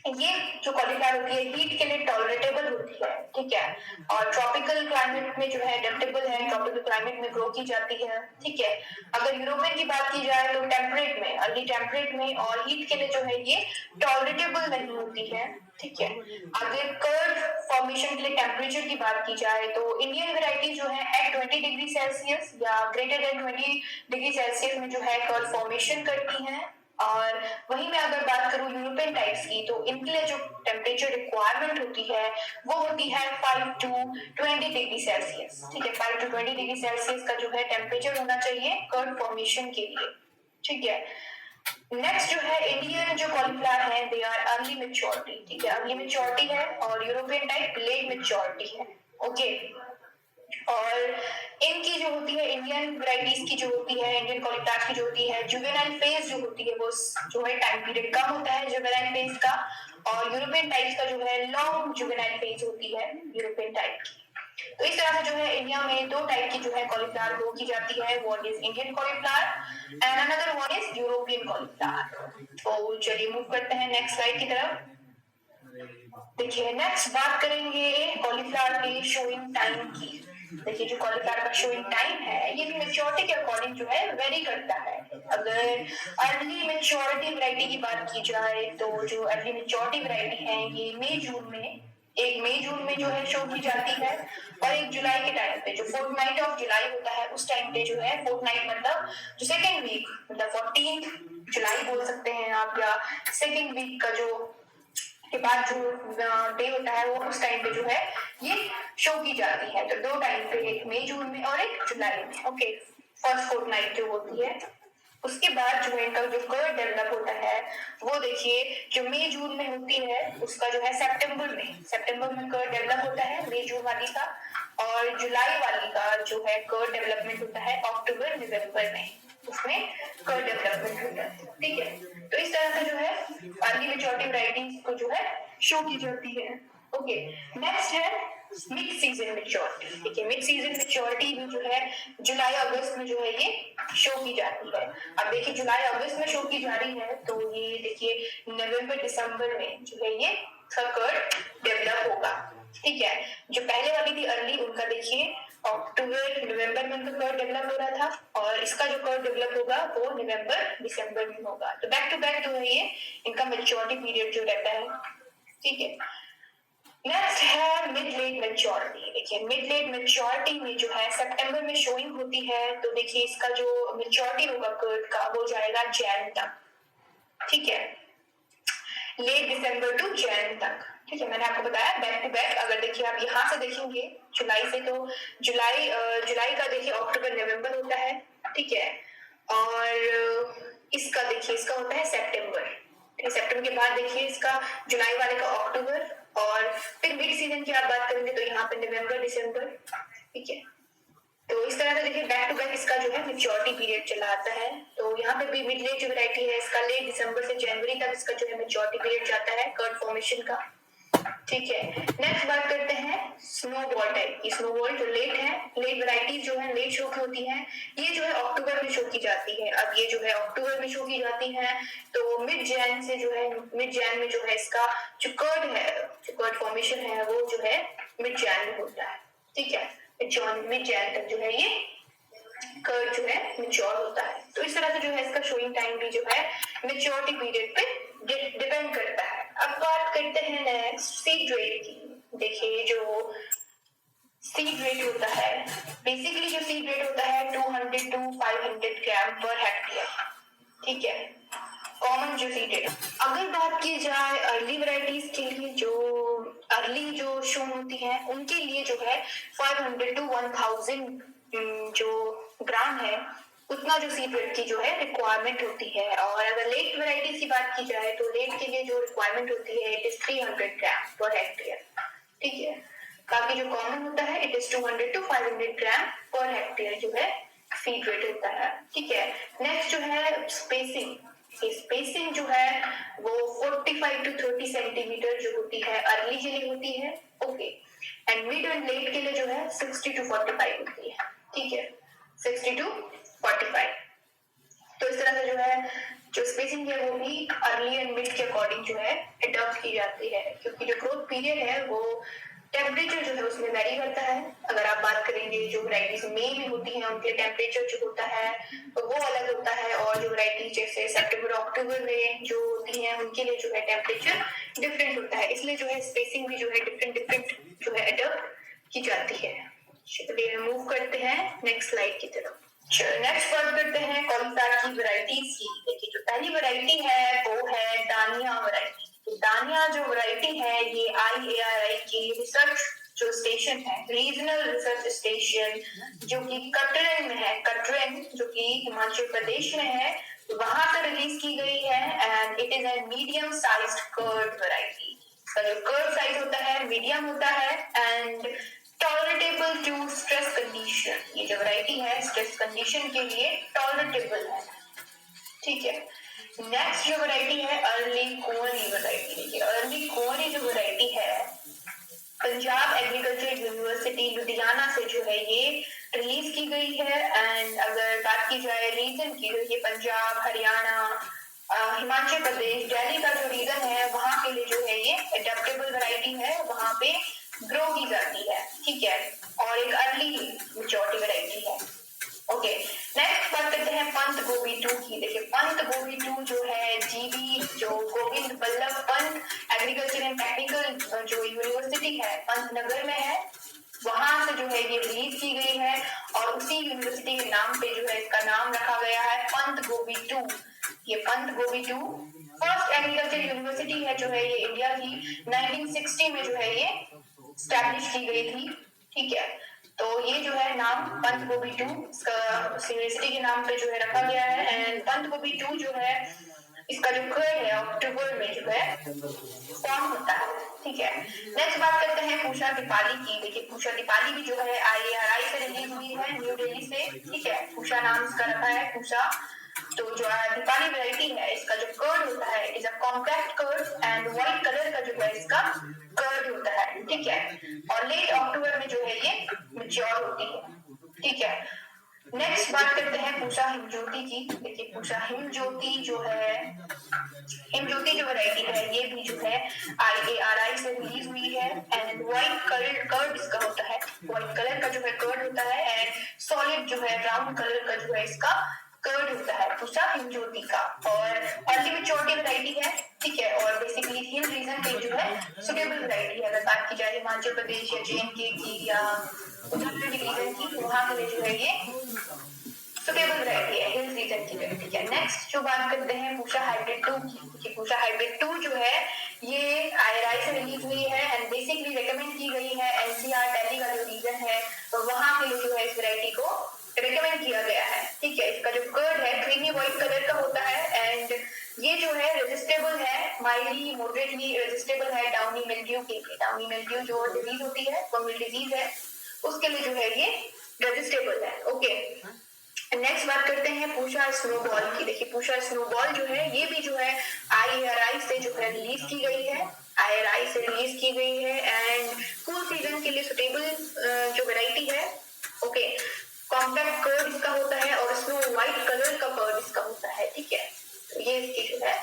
S1: ये जो कॉलीफ्लावर होती है हीट के लिए टॉलरेटेबल होती है, ठीक है, और ट्रॉपिकल क्लाइमेट में जो है एडेप्टेबल है, ट्रॉपिकल क्लाइमेट में ग्रो की जाती है, ठीक है। अगर यूरोपियन की बात की जाए तो टेम्परेट में अर्ली टेम्परेट में, और हीट के लिए जो है ये टॉलरेटेबल नहीं होती है। ठीक है, अगर कर्ड फॉर्मेशन के लिए टेम्परेचर की बात की जाए तो इंडियन वैरायटी जो है एट 20 डिग्री सेल्सियस या ग्रेटर देन 20 डिग्री सेल्सियस में जो है कर्ड फॉर्मेशन करती हैं। और वहीं मैं अगर बात करूं यूरोपियन टाइप्स की, तो इनके लिए जो टेम्परेचर रिक्वायरमेंट होती है वो होती है 5 to 20 डिग्री सेल्सियस। ठीक है, 5 to 20 डिग्री सेल्सियस का जो है टेम्परेचर होना चाहिए कर्ड फॉर्मेशन के लिए। ठीक है, नेक्स्ट जो है इंडियन जो कॉलीफ्लावर है दे आर अर्ली मैच्योरिटी। ठीक है, अर्ली मैच्योरिटी है, और यूरोपियन टाइप लेट मैच्योरिटी है। ओके, और इनकी जो होती है इंडियन वैरायटीज की जो होती है, इंडियन कॉलीफ्लावर की जो होती है, जुवेनाइल फेज जो होती है वो जो है टाइम पीरियड कम होता है जुवेनाइल फेज का, और यूरोपियन टाइप्स का जो है लॉन्ग जुवेनाइल फेज होती है यूरोपियन टाइप की। तो इस तरह से जो है इंडिया में दो टाइप की जो है कॉलीफ्लावर ग्रो की जाती है, one is Indian cauliflower and another one is European cauliflower. तो चलिए मूव करते हैं नेक्स्ट स्लाइड की तरफ। देखिए, नेक्स्ट बात करेंगे कॉलीफ्लावर के शोइंग टाइम की। देखिए, जो कॉलीफ्लावर का शोइंग टाइम है ये भी मैच्योरिटी के अकॉर्डिंग जो है वेरी करता है। अगर अर्ली मैच्योरिटी वैरायटी की बात की जाए तो जो अर्ली मैच्योरिटी वैरायटी है ये मई जून में, एक मई जून में जो है शो की जाती है, और एक जुलाई के टाइम पे जो फोर्टनाइट ऑफ जुलाई होता है उस टाइम पे जो है, फोर्टनाइट मतलब जो सेकेंड वीक, मतलब 14 जुलाई बोल सकते हैं आप, या सेकेंड वीक का जो के बाद जो डे होता है वो उस टाइम पे जो है ये शो की जाती है। तो दो टाइम पे, एक मई जून में और एक जुलाई में। ओके, फर्स्ट फोर्टनाइट जो होती है, उसके बाद जो है इनका जो कर्व डेवलप होता है वो देखिए जो मई जून में होती है उसका जो है सितंबर में कर्व डेवलप होता है मई जून वाली का, और जुलाई वाली का जो है कर्व डेवलपमेंट होता है अक्टूबर नवंबर में, उसमें कर्व डेवलपमेंट होता है। ठीक है, तो इस तरह से जो है अर्ली मैच्योरिटी वैरायटीज को जो है शो की जाती है। ओके, नेक्स्ट है मिड सीजन मैच्योरिटी। ठीक है, मिड सीजन मैच्योरिटी भी जो है जुलाई अगस्त में जो है ये शो की जाती है। अब देखिए जुलाई अगस्त में शो की जा रही है, तो ये देखिए नवंबर दिसंबर में जो है ये कर्व डेवलप होगा। ठीक है, जो पहले वाली थी अर्ली, उनका देखिए अक्टूबर नवंबर में उनका कर्व डेवलप हो रहा था, और इसका जो कर्व डेवलप होगा वो नवंबर दिसंबर में होगा। तो बैक टू बैक जो है ये इनका मैच्योरिटी पीरियड जो रहता है। ठीक है, नेक्स्ट है मिड लेट मैच्योरिटी। देखिए, मिड लेट मैच्योरिटी में जो है सितंबर में शोइंग होती है, तो देखिए इसका जो मैच्योरिटी होगा कर्व का वो जाएगा जैन तक। ठीक है, लेट दिसंबर टू जैन तक। ठीक है, मैंने आपको बताया बैक टू बैक। अगर देखिए आप यहाँ से देखेंगे जुलाई से, तो जुलाई का देखिए अक्टूबर नवंबर होता है। ठीक है, और इसका देखिए इसका होता है सितंबर। सितंबर के बाद देखिए इसका जुलाई वाले का अक्टूबर, और फिर मिड सीजन की आप बात करेंगे तो यहाँ पे नवंबर दिसंबर। ठीक है, तो इस तरह से देखिए बैक टू बैक इसका जो है मैच्योरिटी पीरियड चला आता है। तो यहाँ पे भी मिड लेट जो वैरायटी है इसका लेट दिसंबर से जनवरी तक इसका जो है मैच्योरिटी पीरियड जाता है कर्व फॉर्मेशन का। ठीक है, नेक्स्ट बात करते हैं स्नोबॉल टाइप की। स्नोबॉल जो लेट है, लेट वैरायटी जो है लेट शो की होती है, ये जो है अक्टूबर में शो की जाती है। अब ये जो है अक्टूबर में शो की जाती है, तो मिड जैन से जो है, मिड जैन में जो है इसका जो कर्व है, जो कर्व फॉर्मेशन है वो जो है मिड जैन में होता है। ठीक है, मिड जैन तक जो है ये कर्व जो है मैच्योर होता है। तो इस तरह से जो है इसका शोइंग टाइम भी जो है मैच्योरिटी पीरियड पे डिपेंड करता है। अब बात करते हैं नेक्स्ट सीड रेट की। देखिए, जो सीड रेट होता है, बेसिकली जो सीड रेट होता है 200 to 500 ग्राम पर हेक्टेयर। ठीक है, कॉमन जो सीड रेट। अगर बात की जाए अर्ली वैरायटीज के लिए, जो अर्ली जो शो होती है उनके लिए जो है 500 to 1000 जो ग्राम है उतना जो सीड रेट की जो है रिक्वायरमेंट होती है। और अगर लेट वैरायटीज की बात की जाए तो लेट के लिए जो रिक्वायरमेंट होती है it is 300 gram per hectare. ठीक है, बाकी जो कॉमन होता है it is 200 to 500 gram per hectare जो है सीड रेट होता है। ठीक है, नेक्स्ट जो है स्पेसिंग। स्पेसिंग जो है वो 45 to 30 सेंटीमीटर जो होती है अर्ली के लिए होती है। Okay, and mid and let के लिए जो है 60 to 45 होती है। ठीक है, 60 to 45। तो इस तरह से जो है जो स्पेसिंग है वो भी अर्ली एंड मिड के अकॉर्डिंग जो है अडॉप्ट की जाती है, क्योंकि जो ग्रोथ पीरियड है वो टेम्परेचर जो है उसमें वेरी करता है। अगर आप बात करेंगे जो वैरायटीज मई में होती हैं उनके टेम्परेचर जो होता है तो वो अलग होता है, और जो वैरायटी जैसे सितंबर अक्टूबर में जो होती हैं उनके लिए जो है टेम्परेचर डिफरेंट होता है, इसलिए जो है स्पेसिंग भी जो है डिफरेंट जो है अडॉप्ट की जाती है। चलिए मूव करते हैं नेक्स्ट स्लाइड की तरफ। नेक्स्ट बात करते हैं कॉलीफ्लावर की वैरायटीज की। देखिए जो पहली वैरायटी है वो है दानिया वैरायटी। तो दानिया जो वैरायटी है ये IARI की रिसर्च जो स्टेशन है, रीजनल रिसर्च स्टेशन जो कि कटरन में है, कटरन जो कि हिमाचल प्रदेश में है, वहां से रिलीज की गई है and it is a medium sized curd variety. इसका जो कर्ड साइज होता है मीडियम होता है and tolerable to stress condition. ये जो वैरायटी है स्ट्रेस कंडीशन के लिए टॉलरेटेबल है, ठीक है। नेक्स्ट जो वैरायटी है अर्ली कुंवरी वैरायटी। देखिए अर्ली कुंवरी जो वैरायटी है पंजाब एग्रीकल्चर यूनिवर्सिटी लुधियाना से जो है ये रिलीज की गई है एंड अगर बात की जाए रीजन की तो ये पंजाब, हरियाणा, हिमाचल प्रदेश, दिल्ली का जो रीजन है वहां के लिए जो है ये एडेप्टेबल वैरायटी है, वहां पे ग्रो की जाती है, ठीक है, और एक अर्ली मैच्योरिटी वैरायटी है। ओके नेक्स्ट बात करते हैं पंत गोभी 2 की। देखिए पंत गोभी 2 जो है जीबी जो Govind Ballabh Pant agriculture and technical जो यूनिवर्सिटी है पंतनगर में है, वहां से जो है ये रिलीज की गई है और उसी यूनिवर्सिटी के नाम पे जो है इसका नाम रखा गया है पंत गोभी 2। ये पंत गोभी 2 फर्स्ट एग्रीकल्चर यूनिवर्सिटी है जो है ये इंडिया की 1960 में जो है ये स्टैब्लिश की गई थी, ठीक है। तो ये जो है नाम पंत गोभी 2 इसका यूनिवर्सिटी के नाम पे जो है रखा गया है एंड पंत गोभी 2 जो है इसका जो कर्ड है अक्टूबर में जो है फॉर्म होता है, ठीक है। नेक्स्ट बात करते हैं पूषा दीपाली की। देखिए पूषा दीपाली भी जो है IARI से रिलीज हुई है न्यू दिल्ली से, ठीक है। पूषा नाम इसका रखा है पूषा। तो जो दीपाली वैरायटी है इसका जो कर्ड होता है is a compact curd and white colour का जो है इसका कर्ड होता है, ठीक है, और लेट अक्टूबर में जो है ये मैच्योर होती है, ठीक है। नेक्स्ट बात करते हैं पूषा हिमज्योति की। देखिए पूषा हिमज्योति जो है हिमज्योति जो वैरायटी है ये भी जो है IARI से रिलीज हुई है एंड व्हाइट कलर कर्ड इसका होता है, व्हाइट कलर का जो है कर्ड होता है एंड सॉलिड जो है ब्राउन कलर का जो है इसका कर्ड होता है पूषा हिमज्योति का, और अर्ली मैच्योरिटी वैरायटी है, ठीक है, और बेसिकली हिल रीजन पे जो है सुटेबल वैरायटी है। अगर बात की जाए हिमाचल प्रदेश या JNK की या उत्तराखंड रीजन की तो वहां के लिए जो है ये सुटेबल वैरायटी है हिल रीजन की वैरायटी है। नेक्स्ट जो बात करते हैं पूषा हाइब्रिड 2 की। पूषा हाइब्रिड 2 जो है ये IARI से रिलीज हुई है एंड बेसिकली रेकमेंड की गई है NCR दिल्ली का जो रीजन है तो वहां के लिए जो है इस वैरायटी को रिकमेंड किया गया है, ठीक है। इसका जो कर्ड है क्रीमी व्हाइट कलर का होता है एंड ये जो है रेजिस्टेबल है, माइल्डली मॉडरेटली रेजिस्टेबल है डाउनी मिल्ड्यू के लिए। डाउनी मिल्ड्यू जो डिजीज होती है फंगल डिजीज है उसके लिए जो है ये रेजिस्टेबल है, ओके। नेक्स्ट बात करते हैं पूषा स्नोबॉल की। देखिए पूषा स्नोबॉल जो है ये भी जो है IARI से जो है रिलीज की गई है, IARI से रिलीज की गई है एंड कूल सीजन के लिए सुटेबल जो वैरायटी है, ओके। कॉम्पैक्ट कर्ड इसका होता है और स्नो व्हाइट कलर का कर्ड इसका होता है, ठीक है। तो ये इसकी जो है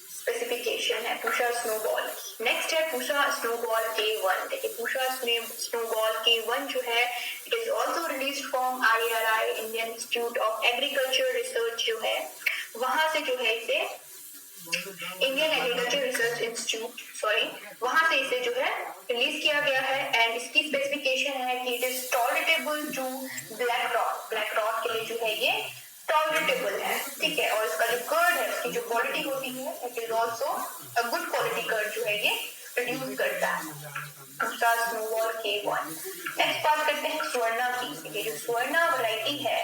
S1: स्पेसिफिकेशन है पूषा स्नोबॉल की। नेक्स्ट है पूषा स्नोबॉल K1। देखिए पूषा स्नोबॉल K1 जो है it is also released from IARI Indian institute of agriculture research जो है वहां से जो है इसे इंडियन एग्रीकल्चर रिसर्च इंस्टीट्यूट वहां से इसे जो है रिलीज किया गया है एंड इसकी स्पेसिफिकेशन है कि it is tolerable to black rot. Black rot के लिए जो है ये टॉलरेटेबल है, ठीक है, और इसका जो कर्ड है इसकी जो क्वालिटी होती है it is also a good quality curd जो है ये प्रोड्यूस करता है पूषा स्नोबॉल K1। नेक्स्ट बात करते हैं स्वर्णा की। ये जो स्वर्णा वैरायटी है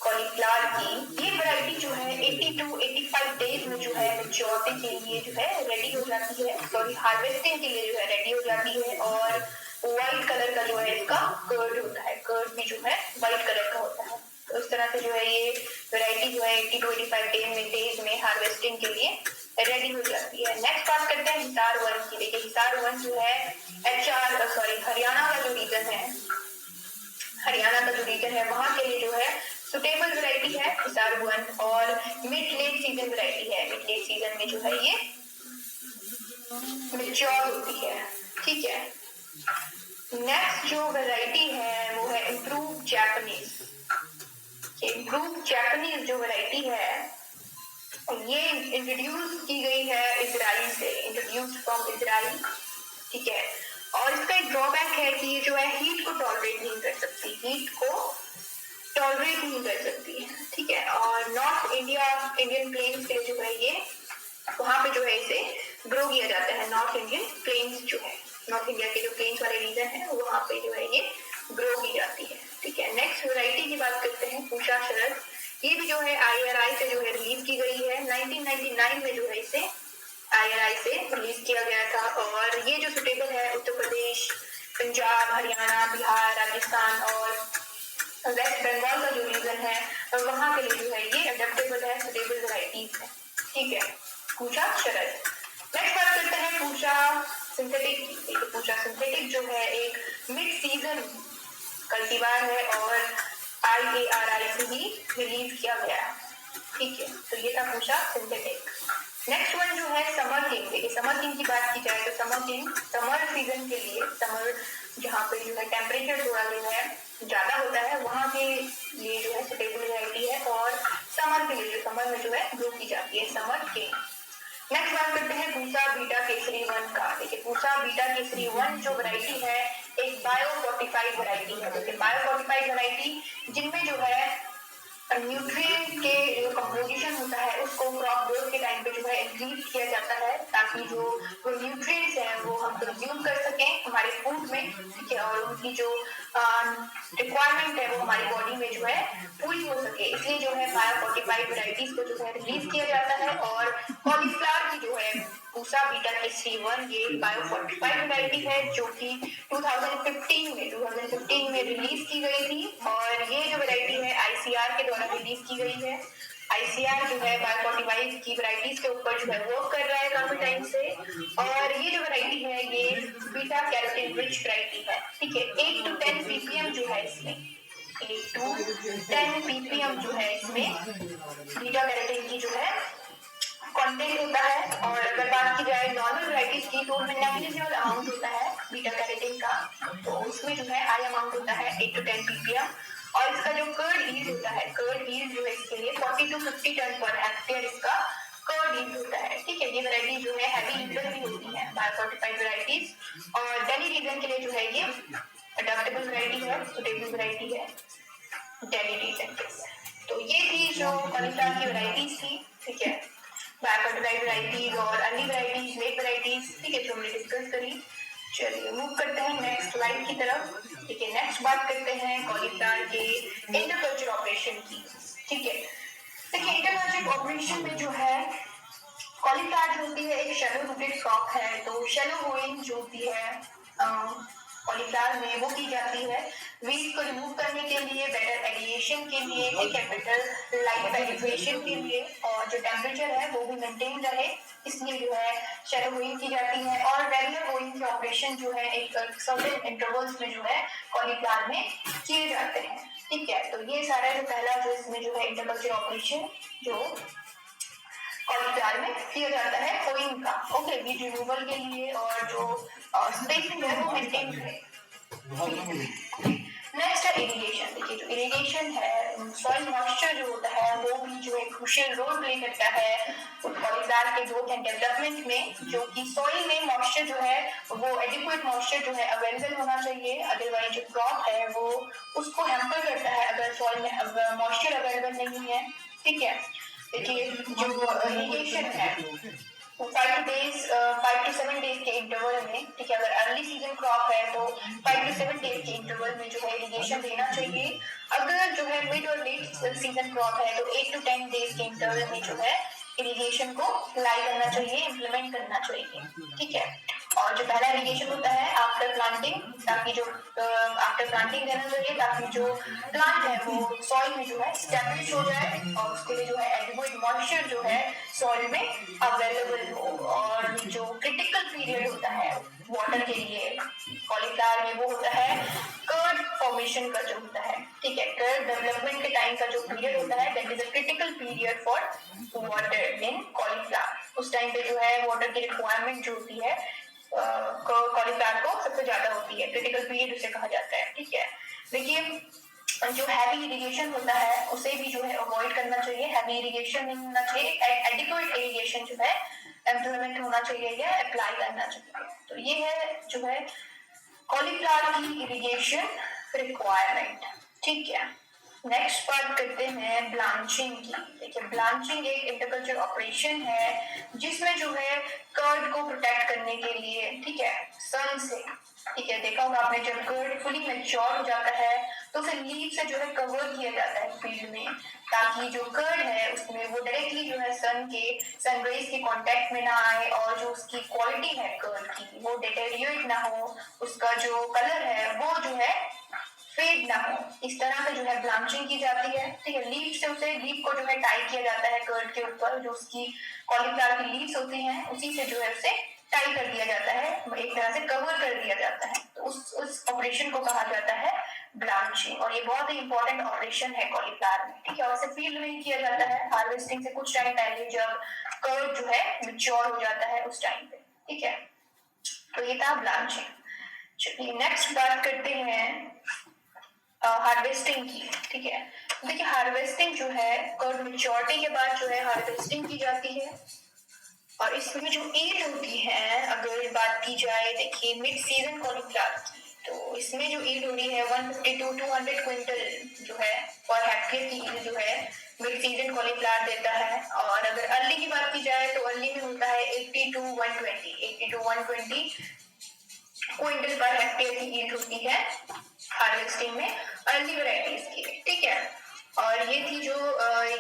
S1: कॉलीफ्लावर की, ये वैरायटी जो है 80 to 85 डेज में जो है मैच्योरिटी के लिए जो है रेडी हो जाती है, सॉरी हार्वेस्टिंग के लिए जो है रेडी हो जाती है और व्हाइट कलर का जो है इसका कर्ड होता है, कर्ड भी जो है व्हाइट कलर का होता है। तो इस तरह से जो है ये वैरायटी जो है 80 to 85 डेज में हार्वेस्टिंग के लिए रेडी हो जाती है। नेक्स्ट बात करते हैं हिसार 1 की। देखिए हिसार 1 जो है हरियाणा का जो रीजन है, हरियाणा का जो रीजन है वहां के लिए जो है सुटेबल वैरायटी है हिसार 1 और मिड लेट सीजन वैरायटी है। मिड लेट सीजन में जो है ये मैच्योर होती है, ठीक है। नेक्स्ट जो वैरायटी है वो है इम्प्रूव जापानीज। इम्प्रूव जापानीज जो वैरायटी है ये इंट्रोड्यूस की गई है इजराइल से, इंट्रोड्यूस फ्रॉम इजराइल, ठीक है। और इसका एक ड्रॉबैक है कि ये जो है हीट को टॉलरेट नहीं कर सकती, हीट को टॉलरेट नहीं कर सकती, ठीक है। और नॉर्थ इंडिया, इंडियन प्लेन्स के जो है ये वहां पे जो है इसे ग्रो किया जाता है। नॉर्थ इंडियन प्लेन्स जो है, नॉर्थ इंडिया के जो प्लेन्स वाले रीजन है वहां पे जो है ये ग्रो की जाती है, ठीक है। नेक्स्ट वैरायटी की बात करते हैं, पूषा शरद। ये भी जो है IRI से जो है रिलीज की गई है। 1999 में जो है इसे IRI से रिलीज किया गया था। और ये जो सुटेबल है उत्तर प्रदेश, पंजाब, हरियाणा, बिहार, राजस्थान और वेस्ट बंगाल का जो रीजन है वहां के लिए जो है ये अडेप्टेबल है, सुटेबल वैरायटीज है, ठीक है। पूषा शरद। नेक्स्ट बात करते हैं पूषा सिंथेटिक की। पूषा सिंथेटिक जो है एक मिड सीजन कल्टीवार है और IARI से ही रिलीज किया गया है, ठीक है। तो ये था पूषा सिंथेटिक। नेक्स्ट वन जो है समर किंग। देखिए समर किंग की बात की जाए तो समर किंग समर सीजन के लिए, समर जहाँ पे जो है टेम्परेचर थोड़ा जो है ज्यादा होता है वहां के लिए जो है सुटेबल वैरायटी है और समर के लिए जो समर में जो है ग्रो की जाती है, समर किंग। नेक्स्ट बात करते हैं पूसा बीटा केसरी 1 का। देखिए पूसा बीटा केसरी 1 जो वैरायटी है एक बायो फोर्टिफाइड वैरायटी है। देखिए बायो फोर्टिफाइड वैरायटी जिनमें जो है न्यूट्रिएंट के जो कंपोजिशन होता है उसको क्रॉप ग्रोथ के टाइम पे जो है इंक्रीज किया जाता है ताकि जो न्यूट्रिएंट्स हैं वो हम कंज्यूम कर सकें हमारे फूड में, ठीक है। और उनकी जो रिक्वायरमेंट है वो हमारी बॉडी में जो है पूरी हो सके, इसलिए जो है बायो फोर्टिफाइड वैरायटीज को जो है रिलीज किया जाता है। और कॉलीफ्लावर की जो है पूसा बीटा केसरी 1 ये बायो फोर्टिफाइड वैरायटी है जो कि 2015 में रिलीज की गई थी। और ये जो वैरायटी है ICR के द्वारा रिलीज की गई है। ICR जो है बायो फोर्टिफाइड की वैरायटीज के ऊपर जो है वर्क कर रहा है काफी टाइम से। और ये जो वैरायटी है ये बीटा कैरोटीन रिच वैरायटी है, ठीक है। 8 to 10 ppm जो है इसमें 8 to 10 ppm जो है इसमें बीटा कैरोटीन की जो है कंटेंट होता है। और अगर बात की जाए नॉर्मल वैरायटीज की तो उनमें नेग्लिजिबल अमाउंट होता है बीटा कैरोटीन का, तो उसमें जो है हाई अमाउंट होता है 8 to 10 ppm। और इसका जो कर्ड यील्ड होता है, कर्ड यील्ड जो है इसके लिए 40 to 50 टन पर हेक्टेयर इसका कर्ड यील्ड होता है, ठीक है। ये वैरायटी जो है हैवी यूजर भी होती है बायो फोर्टिफाइड वैरायटीज। और दिल्ली रीजन के लिए जो है ये अडेप्टेबल वैरायटी है, सुटेबल वैरायटी है दिल्ली रीजन के लिए। तो ये थी जो कॉलीफ्लावर की वैरायटीज थी, ठीक है। बायोफर्टिलाइज वैरायटीज और अर्ली वैरायटीज, लेट वैरायटीज, ठीक है, जो हमने डिस्कस करी। चलिए मूव करते हैं नेक्स्ट स्लाइड की तरफ, ठीक है। नेक्स्ट बात करते हैं कॉलीफ्लावर के इंटरकल्चर ऑपरेशन की, ठीक है। देखिए इंटरकल्चर ऑपरेशन में जो है कॉलीफ्लावर जो होती है एक शैलो रूटेड क्रॉप है, तो शैलो ग्रोइंग जो होती है कॉलीफ्लावर में वो की जाती है वीड को रिमूव करने के लिए, बेटर एलिएशन के लिए, ठीक है, बेटर लाइट एलिवेशन के लिए, और जो टेम्परेचर है वो भी मेंटेन रहे, इसलिए जो है शैलो ग्रोइंग की जाती है। और रेगुलर ग्रोइंग के ऑपरेशन जो है एक सर्टेन इंटरवल्स में जो है कॉलीफ्लावर में किए जाते हैं, ठीक है। तो ये सारा जो पहला जो इसमें जो है इंटरकल्चर ऑपरेशन जो कॉलीफ्लावर में किया जाता है होइंग का, ओके, वीड रिमूवल के लिए और जो स्पेसिंग है वो मेंटेन करें। नेक्स्ट है इरिगेशन। देखिए जो इरिगेशन है सॉइल मॉइस्चर जो होता है वो भी जो एक क्रूशियल रोल प्ले करता है कॉलीफ्लावर के ग्रोथ एंड डेवलपमेंट में, जो कि सॉइल में मॉइस्चर जो है वो एडिक्वेट मॉइस्चर जो है अवेलेबल होना चाहिए, अदरवाइज जो क्रॉप है वो उसको हैम्पर करता है अगर सॉइल में मॉइस्चर अवेलेबल नहीं है, ठीक है। देखिए जो इरिगेशन है वो 5 to 7 डेज के इंटरवल में, ठीक है, अगर अर्ली सीजन क्रॉप है तो 5 to 7 डेज के इंटरवल में जो है इरिगेशन देना चाहिए। अगर जो है मिड और लेट सीजन क्रॉप है तो 8 to 10 डेज के इंटरवल में जो है इरिगेशन को अप्लाई करना चाहिए, इम्प्लीमेंट करना चाहिए, ठीक है। और जो पहला इरिगेशन होता है आफ्टर प्लांटिंग, ताकि जो आफ्टर प्लांटिंग देना चाहिए ताकि जो प्लांट है वो सॉइल में जो है स्टैब्लिश हो जाए और उसके लिए जो है एडिक्वेट मॉइस्चर जो है सॉइल में अवेलेबल हो। और जो क्रिटिकल पीरियड होता है वाटर के लिए कॉलीफ्लावर में वो होता है कर्ड फॉर्मेशन का जो होता है, ठीक है, कर्ड डेवलपमेंट के टाइम का जो पीरियड होता है that is a critical period for water in cauliflower. उस टाइम पे जो है वाटर की रिक्वायरमेंट जो होती है कॉलीफ्लावर को सबसे ज्यादा होती है, क्रिटिकल पीरियड उसे कहा जाता है, ठीक है। देखिए जो हैवी इरिगेशन होता है उसे भी जो है अवॉइड करना चाहिए। हैवी इरिगेशन नहीं होना चाहिए, एडिक्वेट इरिगेशन जो है इम्प्लीमेंट होना चाहिए या अप्लाई करना चाहिए। तो ये है जो है कॉलीफ्लावर की इरिगेशन रिक्वायरमेंट। ठीक है, नेक्स्ट बात करते हैं ब्लांचिंग की। देखिए ब्लांचिंग एक इंटरकल्चर ऑपरेशन है जिसमें जो है कर्ड को प्रोटेक्ट करने के लिए, ठीक है, सन से, ठीक है, देखा होगा आपने जब कर्ड फुली मैच्योर हो जाता है तो उसे लीफ से जो है कवर किया जाता है फील्ड में, ताकि जो कर्ड है उसमें वो डायरेक्टली जो है सन रेज के कांटेक्ट में ना आए और जो उसकी क्वालिटी है कर्ड की वो डिटेरियोरेट ना हो, उसका जो कलर है वो जो है फेड ना हो। इस तरह से जो है ब्लांचिंग की जाती है। ठीक है, लीफ को जो है टाई किया जाता है कर्ड के ऊपर, जो उसकी कॉलीफ्लावर की लीव्स होती हैं उसी से जो है उसे टाई कर दिया जाता है, एक तरह से कवर कर दिया जाता है। तो उस ऑपरेशन को कहा जाता है ब्लांचिंग, और ये बहुत ही इंपॉर्टेंट ऑपरेशन है कॉलीफ्लावर में। ठीक है, और इसे फील्ड में ही किया जाता है हार्वेस्टिंग से कुछ टाइम पहले, जब कर्ड जो है मैच्योर हो जाता है उस टाइम पे। ठीक है, तो ये था ब्लांचिंग। चलिए नेक्स्ट बात करते हैं हार्वेस्टिंग की। ठीक है, देखिए हार्वेस्टिंग जो है कर्ड मैच्योरिटी के बाद जो है हार्वेस्टिंग की जाती है, और इसमें जो ईल्ड होती है, अगर बात की जाए देखिए मिड सीजन कॉलीफ्लावर की, तो इसमें जो ईल्ड हो रही है 150 टू 200 क्विंटल जो है पर हेक्टेयर की ईल्ड जो है मिड सीजन कॉलीफ्लावर देता है। और अगर अर्ली की बात की जाए तो अर्ली में होता है 80 टू 120 क्विंटल पर हेक्टेयर की ईल्ड होती है हार्वेस्टिंग में अर्ली वैरायटीज की। ठीक है, और ये थी जो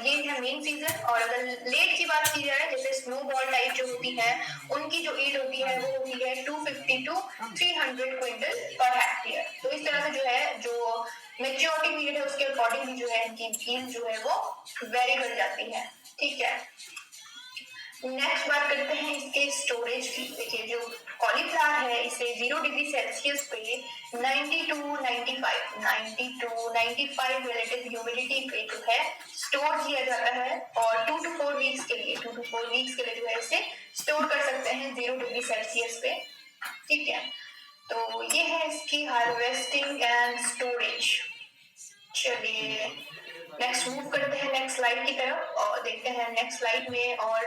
S1: ये है मेन सीजन। और अगर लेट की बात की जाए, जैसे स्नो बॉल टाइप जो होती है उनकी जो ईल्ड होती है वो होती है 250 टू 300 क्विंटल पर हेक्टेयर। तो इस तरह से जो है जो मेच्योरिटी पीरियड है उसके अकॉर्डिंग भी जो है इनकी ईल्ड जो है वो वेरी कर जाती है। ठीक है, नेक्स्ट बात करते हैं इसके स्टोरेज की। देखिए जो कॉलीफ्लावर है इसे 0 डिग्री सेल्सियस पे 90 टू 95 रिलेटिव ह्यूमिडिटी पे जो है स्टोर किया जाता है, और 2 टू 4 वीक्स के लिए जो है इसे स्टोर कर सकते हैं 0 डिग्री सेल्सियस पे। ठीक है, तो ये है इसकी हार्वेस्टिंग एंड स्टोरेज। चलिए नेक्स्ट मूव करते हैं नेक्स्ट स्लाइड की तरफ और देखते हैं नेक्स्ट स्लाइड में और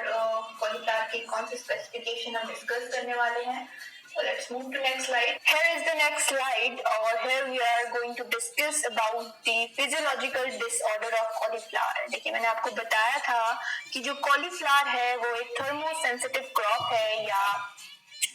S1: कॉलीफ्लावर के कौन से स्पेसिफिकेशन हम डिस्कस करने वाले हैं। So let's move to next slide. Here is the next slide, or here we are going to discuss about the physiological disorder of cauliflower. देखिए मैंने आपको बताया था कि जो कॉलीफ्लावर है वो एक थर्मोसेंसिटिव क्रॉप है, या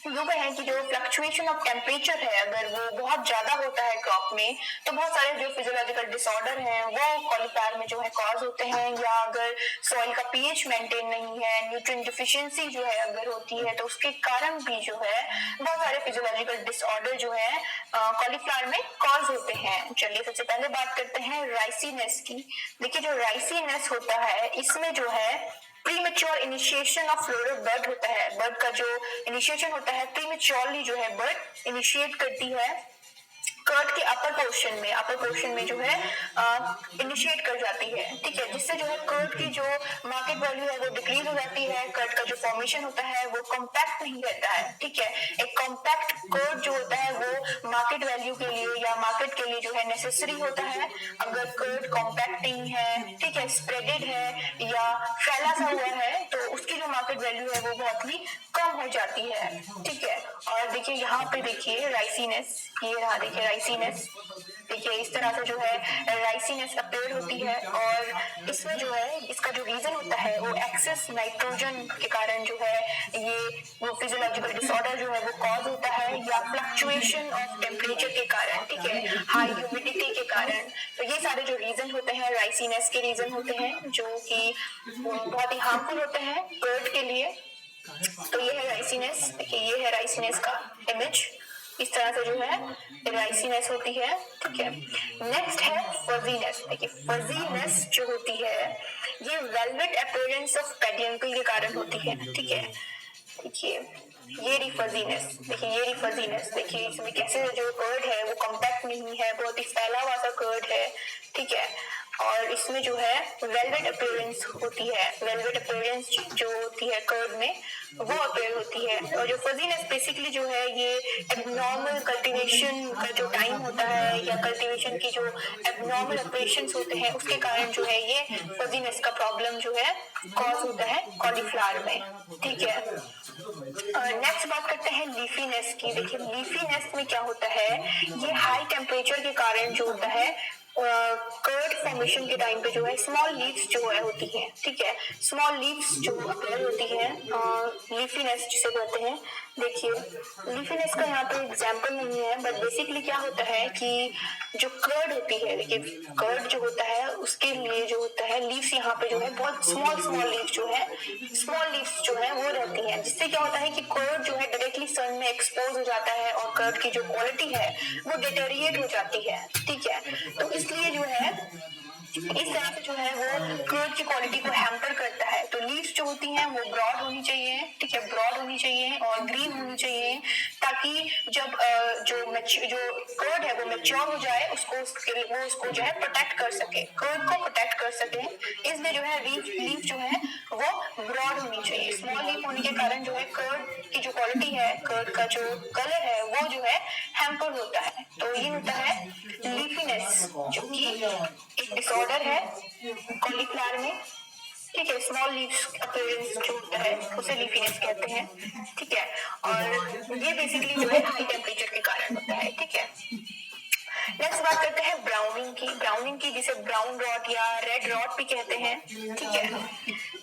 S1: यूं कहें कि जो फ्लक्चुएशन ऑफ टेम्परेचर है अगर वो बहुत ज्यादा होता है क्रॉप में तो बहुत सारे जो फिजियोलॉजिकल डिसऑर्डर हैं वो कॉलीफ्लावर में जो है कॉज होते हैं। या अगर सॉइल का पीएच मेंटेन नहीं है, न्यूट्रिएंट डिफिशिएंसी जो है अगर होती है तो उसके कारण भी जो है बहुत सारे फिजियोलॉजिकल डिसऑर्डर जो है कॉलीफ्लावर में कॉज होते हैं। चलिए सबसे पहले बात करते हैं राइसीनेस की। देखिए जो राइसीनेस होता है इसमें जो है premature initiation of floral bird होता है। बर्ड का जो इनिशिएशन होता है प्रीमेच्योरली जो है बर्ड इनिशिएट करती है कर्ड के अपर पोर्शन में जो है इनिशिएट कर जाती है। ठीक है, जिससे जो है कर्ड की जो मार्केट वैल्यू है वो डिक्रीज हो जाती है। कर्ड का जो फॉर्मेशन होता है वो कॉम्पैक्ट नहीं रहता है। ठीक है, एक कॉम्पैक्ट कर्ड जो होता है वो मार्केट वैल्यू के लिए या मार्केट के लिए जो है नेसेसरी होता है। अगर कर्ड कॉम्पैक्ट नहीं है, ठीक है, स्प्रेडेड है या फैला सा हुआ है तो उसकी जो मार्केट वैल्यू है वो बहुत ही कम हो जाती है। ठीक है, और देखिए यहाँ पे देखिए राइसीनेस, ये रहा देखिए राइसीनेस। देखिए इस तरह से जो है राइसीनेस अपीयर होती है, और इसमें जो है इसका जो रीजन होता है वो एक्सेस नाइट्रोजन के कारण जो है ये वो फिजियोलॉजिकल डिसऑर्डर जो है वो कॉज होता है, या फ्लक्चुएशन ऑफ टेम्परेचर के कारण, ठीक है, हाई ह्यूमिडिटी के कारण। तो ये सारे जो रीजन होते हैं राइसीनेस के रीजन होते हैं जो कि बहुत ही हार्मफुल होते हैं कर्ड के लिए। तो ये है राइसीनेस। देखिए ये है राइसीनेस का इमेज, इस तरह से जो है राइसीनेस होती है। ठीक है, नेक्स्ट है फजीनेस। देखिए फजीनेस जो होती है ये वेलवेट अपीयरेंस ऑफ पेडियंकल के कारण होती है। ठीक है, देखिए ये रही फजीनेस। देखिए ये रही फजीनेस। देखिए इसमें कैसे जो कर्ड है वो कॉम्पैक्ट नहीं है, बहुत ही फैला हुआ सा कर्ड है। ठीक है, और इसमें जो है वेलवेट अपीयरेंस होती है। वेलवेट अपीयरेंस जो होती है कर्ड में वो अपीयर होती है। और जो फजीनेस बेसिकली जो है ये एबनॉर्मल कल्टीवेशन का जो टाइम होता है या कल्टीवेशन की जो एबनॉर्मल ऑपरेशंस होते हैं उसके कारण जो है ये फजीनेस का प्रॉब्लम जो है कॉज होता है कॉलीफ्लावर में। ठीक है, नेक्स्ट बात करते हैं लीफीनेस की। देखिए लीफीनेस में क्या होता है, ये हाई टेम्परेचर के कारण जो होता है कर्ड फॉर्मेशन के टाइम पे जो है स्मॉल लीव्स जो है होती हैं। ठीक है, स्मॉल लीव्स जो अपीयर होती है लीफीनेस जिसे कहते हैं। देखिए लीफीनेस का यहाँ पे एग्जांपल नहीं है, बट बेसिकली क्या होता है कि जो कर्ड होती है, देखिए कर्ड जो होता है उसके लिए जो होता है लीव्स यहाँ पे जो है बहुत स्मॉल स्मॉल लीव्स जो है वो रहती हैं, जिससे क्या होता है कि कर्ड जो है डायरेक्टली सन में एक्सपोज हो जाता है और कर्ड की जो क्वालिटी है वो डिटेरिएट हो जाती है। ठीक है, तो इसलिए जो है इस तरह से जो है वो कर्ड की क्वालिटी को हैम्पर करता है। तो लीव्स जो होती हैं वो ब्रॉड होनी चाहिए। ठीक है, ब्रॉड होनी चाहिए और ग्रीन होनी चाहिए, ताकि जब जो कर्ड है वो मैच्योर हो जाए उसको जो है प्रोटेक्ट कर सके, कर्ड को प्रोटेक्ट कर सके। इसलिए जो है लीफ जो है वो ब्रॉड होनी चाहिए। स्मॉल लीफ होने के कारण जो है कर्ड की जो क्वालिटी है, कर्ड का जो कलर है वो जो है हैम्पर होता है। तो ये होता है लीफीनेस, जो कि एक डिसऑर्डर है कॉलीफ्लावर में। ठीक है, स्मॉल लीव्स अपीयरेंस जो होता है उसे लीफीनेस कहते हैं। ठीक है, और ये बेसिकली जो है हाई टेम्परेचर के कारण होता है। ठीक है, नेक्स्ट बात करते हैं ब्राउनिंग की जिसे ब्राउन रॉट या रेड रॉट भी कहते हैं। ठीक है,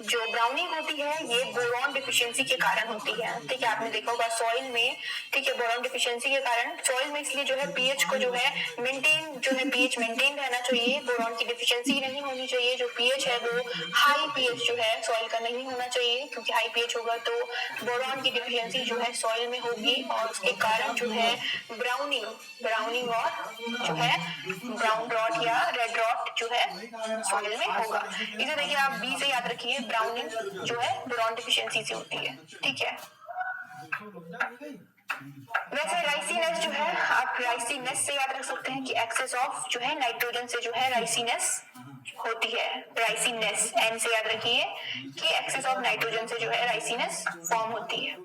S1: जो ब्राउनिंग होती है ये बोरॉन डिफिशियंसी के कारण होती है। ठीक है, आपने देखा होगा सॉइल में, ठीक है, बोरॉन डिफिशियंसी के कारण सॉइल में इसलिए जो है पीएच को जो है पीएच मेंटेन रहना चाहिए, बोरॉन की डिफिशियंसी नहीं होनी चाहिए। जो पीएच है वो हाई पीएच जो है सॉइल का नहीं होना चाहिए, क्योंकि हाई पीएच होगा तो बोरॉन की डिफिशियंसी जो है सॉइल में होगी और उसके कारण जो है ब्राउनिंग और जो है ब्राउन रॉट या रेड रॉट जो है सॉइल में होगा। इसे देखिए आप बी से याद रखिए, ब्राउनिंग जो है बोरॉन डिफिशियंसी से होती है। ठीक है, वैसे राइसीनेस जो है आप राइसीनेस से याद रख सकते हैं कि एक्सेस ऑफ जो है नाइट्रोजन से जो है राइसीनेस होती है। राइसीनेस एन से याद रखिए कि एक्सेस ऑफ नाइट्रोजन से जो है राइसीनेस फॉर्म होती है।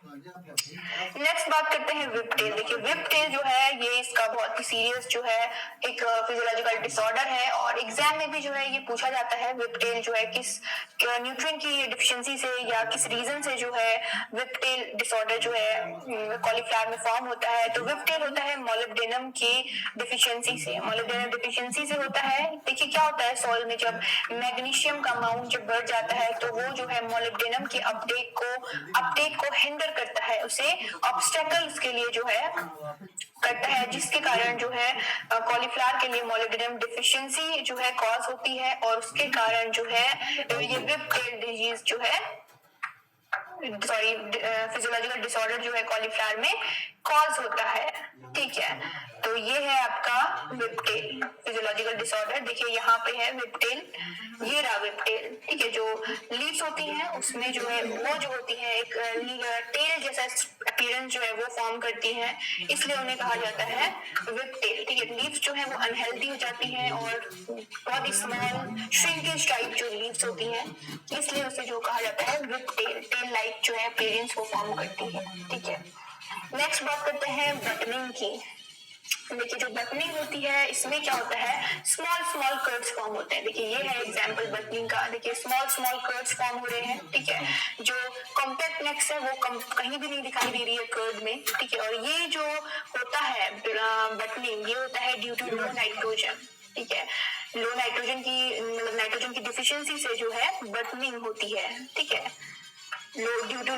S1: नेक्स्ट बात करते हैं विपटेल। देखिए विपटेल जो है ये इसका बहुत ही सीरियस जो है एक फिजियोलॉजिकल डिसऑर्डर है और एग्जाम में भी जो है ये पूछा जाता है विपटेल जो है किस न्यूट्रिएंट की डिफिशियंसी से या किस रीजन से जो है विपटेल डिसऑर्डर जो है कॉलीफ्लावर में फॉर्म होता है। तो विपटेल होता है मोलिब्डेनम की डिफिशियंसी से। मोलिब्डेनम डिफिशियंसी से होता है, देखिए क्या होता है सॉइल में जब मैग्नीशियम का अमाउंट जब बढ़ जाता है तो वो जो है मोलिब्डेनम के अपटेक को हिंडर करता है, उसे ऑब्स्टेकल्स के लिए जो है करता है, जिसके कारण जो है कॉलीफ्लावर के लिए मोलिब्डेनम डिफिशियंसी जो है कॉज होती है और उसके कारण जो है ये विपटेल डिजीज जो है फिजियोलॉजिकल डिसऑर्डर जो है कॉलीफ्लावर में कॉज होता है। ठीक है, तो ये है आपका विपटेल फिजियोलॉजिकल डिसऑर्डर। देखिए यहाँ पे है विपटेल, ये रहा विपटेल। ठीक है, जो लीव्स होती हैं उसमें जो है वो जो होती है एक टेल जैसा अपीयरेंस जो है वो फॉर्म करती हैं, इसलिए उन्हें कहा जाता है विपटेल। ठीक है, लीव्स जो है वो अनहेल्दी हो जाती हैं और बहुत ही स्मॉल श्रिंकेज टाइप जो लीव्स होती हैं, इसलिए उसे जो कहा जाता है विपटेल, टेल लाइक जो है अपीयरेंस वो फॉर्म करती है। ठीक है, नेक्स्ट बात करते हैं बटनिंग की। देखिए जो बटनिंग होती है इसमें क्या होता है, स्मॉल कर्व्स फॉर्म होते हैं। देखिए ये है एग्जांपल बटनिंग का। देखिए स्मॉल कर्व्स फॉर्म हो रहे हैं। ठीक है, जो कॉम्पैक्ट नेक्स है वो कहीं भी नहीं दिखाई दे रही है कर्व में। ठीक है, और ये जो होता है बटनिंग, ये होता है ड्यू टू लो नाइट्रोजन। ठीक है, लो नाइट्रोजन की मतलब नाइट्रोजन की डिफिशियंसी से जो है बटनिंग होती है। ठीक है, due to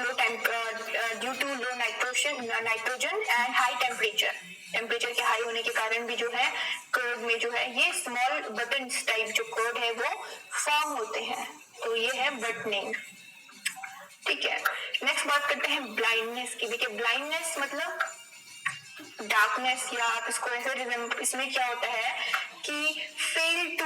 S1: low nitrogen and high temperature के हाई होने के कारण भी जो है कर्व में जो है ये स्मॉल बटन टाइप जो कर्व है वो फॉर्म होते हैं। तो ये है बटनिंग। ठीक है, नेक्स्ट बात करते हैं ब्लाइंडनेस की। देखिए ब्लाइंडनेस मतलब डार्कनेस, या आप इसको ऐसे इसमें क्या होता है कि फेल टू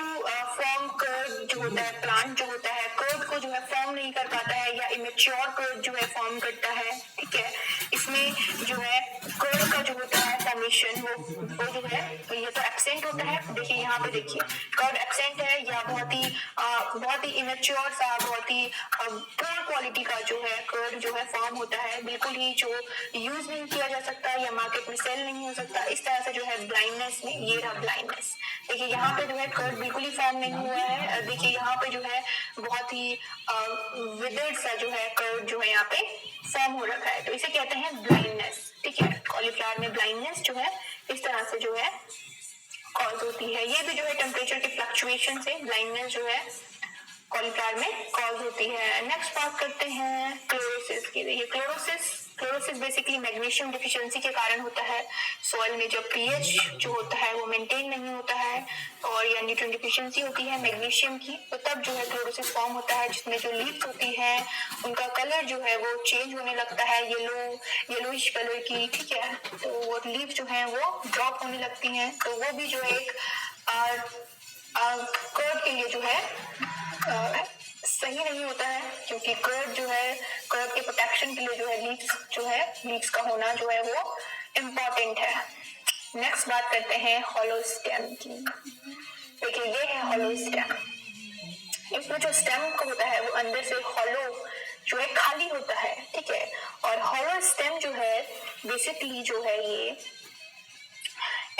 S1: फॉर्म कर्व जो होता है, प्लांट जो होता है कर्व को जो है फॉर्म नहीं कर पाता है या इमेच्योर कर्ड जो है फॉर्म करता है, ठीक है। इसमें जो है कर्ड का जो होता है फॉर्मेशन वो जो है ये तो एब्सेंट होता है। देखिए यहाँ पे देखिए कर्ड एब्सेंट है या बहुत ही इमेच्योर सा, बहुत ही पुअर क्वालिटी का जो है कर्ड जो है फॉर्म होता है, बिल्कुल ही जो यूज नहीं किया जा सकता या मार्केट में सेल नहीं हो सकता। इस तरह से जो है ब्लाइंडनेस में ये रहा ब्लाइंडनेस। देखिए यहाँ पे जो है कर्ड बिल्कुल ही फॉर्म नहीं हुआ है। देखिए यहाँ पे जो है बहुत ही विदेड सा जो है कर्ड जो है यहाँ पे फॉर्म हो रखा है, तो इसे कहते हैं ब्लाइंडनेस, ठीक है। कॉलीफ्लावर में ब्लाइंडनेस जो है इस तरह से जो है कॉज होती है। ये भी जो है टेम्परेचर के फ्लक्चुएशन से ब्लाइंडनेस जो है कॉलीफ्लावर में कॉज होती है। नेक्स्ट बात करते हैं क्लोरोसिस की। देखिए क्लोरोसिस बेसिकली मैग्नीशियम डिफिशियंसी के कारण होता है। सॉइल में जब पीएच जो होता है वो मेंटेन नहीं होता है और या न्यूट्रिएंट डिफिशियंसी होती है मैग्नीशियम की, तो तब जो है क्लोरोसिस फॉर्म होता है, जिसमें जो लीव्स होती है उनका कलर जो है वो चेंज होने लगता है, येलोइश कलर की, ठीक है। तो वो लीव्स जो है वो ड्रॉप होने लगती हैं, तो वो भी जो है एक कर्ड के लिए जो है सही नहीं होता है, क्योंकि कर्ड के प्रोटेक्शन के लिए जो है लीव्स का होना जो है वो इम्पोर्टेंट है। नेक्स्ट बात करते हैं हॉलो स्टेम की। देखिए ये है हॉलो स्टेम। इसमें जो स्टेम को होता है वो अंदर से हॉलो जो है खाली होता है, ठीक है। और हॉलो स्टेम जो है बेसिकली जो है ये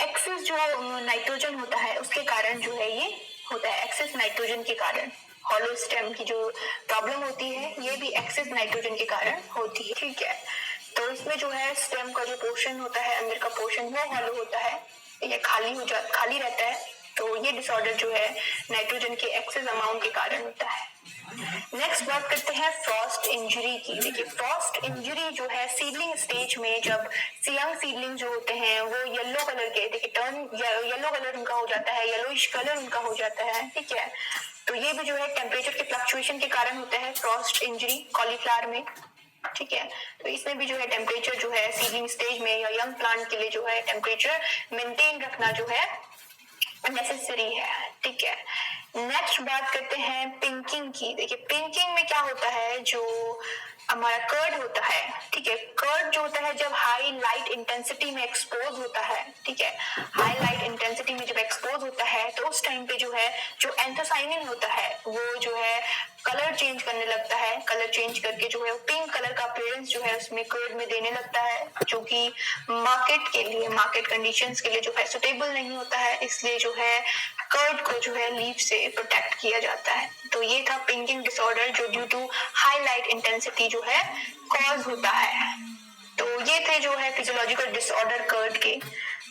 S1: एक्सेस जो नाइट्रोजन होता है उसके कारण जो है ये होता है, एक्सेस नाइट्रोजन के कारण हॉलो स्टेम की जो प्रॉब्लम होती है ये भी एक्सेस नाइट्रोजन के कारण होती है, ठीक है। तो इसमें जो है स्टेम का जो पोर्शन होता है, अंदर का पोर्शन वो हॉलो होता है, ये खाली रहता है। तो ये डिसऑर्डर जो है नाइट्रोजन के एक्सेस अमाउंट के कारण होता है। नेक्स्ट बात करते हैं फ्रॉस्ट इंजरी की। देखिए फ्रॉस्ट इंजरी जो है सीडलिंग स्टेज में, जब यंग सीडलिंग जो होते हैं वो येलो कलर के, देखिए टर्न येलो कलर उनका हो जाता है, येलोइश कलर उनका हो जाता है, ठीक है। तो ये भी जो है टेम्परेचर के फ्लक्चुएशन के कारण होता है फ्रॉस्ट इंजरी कॉलीफ्लावर में, ठीक है। तो इसमें भी जो है टेम्परेचर जो है सीडलिंग स्टेज में या यंग प्लांट के लिए जो है टेम्परेचर मेंटेन रखना जो है नेसेसरी है, ठीक है। नेक्स्ट बात करते हैं पिंकिंग की। देखिए पिंकिंग में क्या होता है, जो हमारा कर्ड होता है, ठीक है, कर्ड जो होता है जब हाई लाइट इंटेंसिटी में एक्सपोज होता है, ठीक है, हाई लाइट इंटेंसिटी में जब एक्सपोज होता है तो उस टाइम पे जो है जो एंथोसाइनिन होता है वो जो है कलर चेंज करने लगता है, कलर चेंज करके जो है पिंक कलर का अपीयरेंस जो है उसमें कर्ड में देने लगता है, जो कि मार्केट कंडीशंस के लिए जो है सुटेबल नहीं होता है, इसलिए जो है कर्ड को जो है लीफ से प्रोटेक्ट किया जाता है। तो ये था पिंकिंग डिसऑर्डर जो due to high light intensity जो है कॉज होता है। तो ये थे जो है फिजियोलॉजिकल डिसऑर्डर कर्ड के,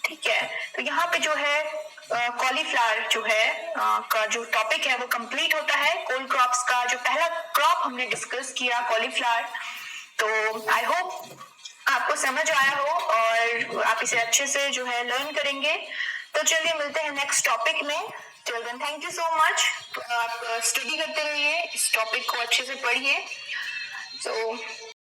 S1: ठीक है। तो यहाँ पे जो है कॉलीफ्लावर जो है का जो टॉपिक है वो कंप्लीट होता है। कोल्ड क्रॉप्स का जो पहला क्रॉप हमने डिस्कस किया कॉलीफ्लावर, तो आई होप आपको समझ आया हो और आप इसे अच्छे से जो है लर्न करेंगे। तो चलिए मिलते हैं नेक्स्ट टॉपिक में। Till then thank you so much. आप स्टडी करते रहिए, इस टॉपिक को अच्छे से पढ़िए। सो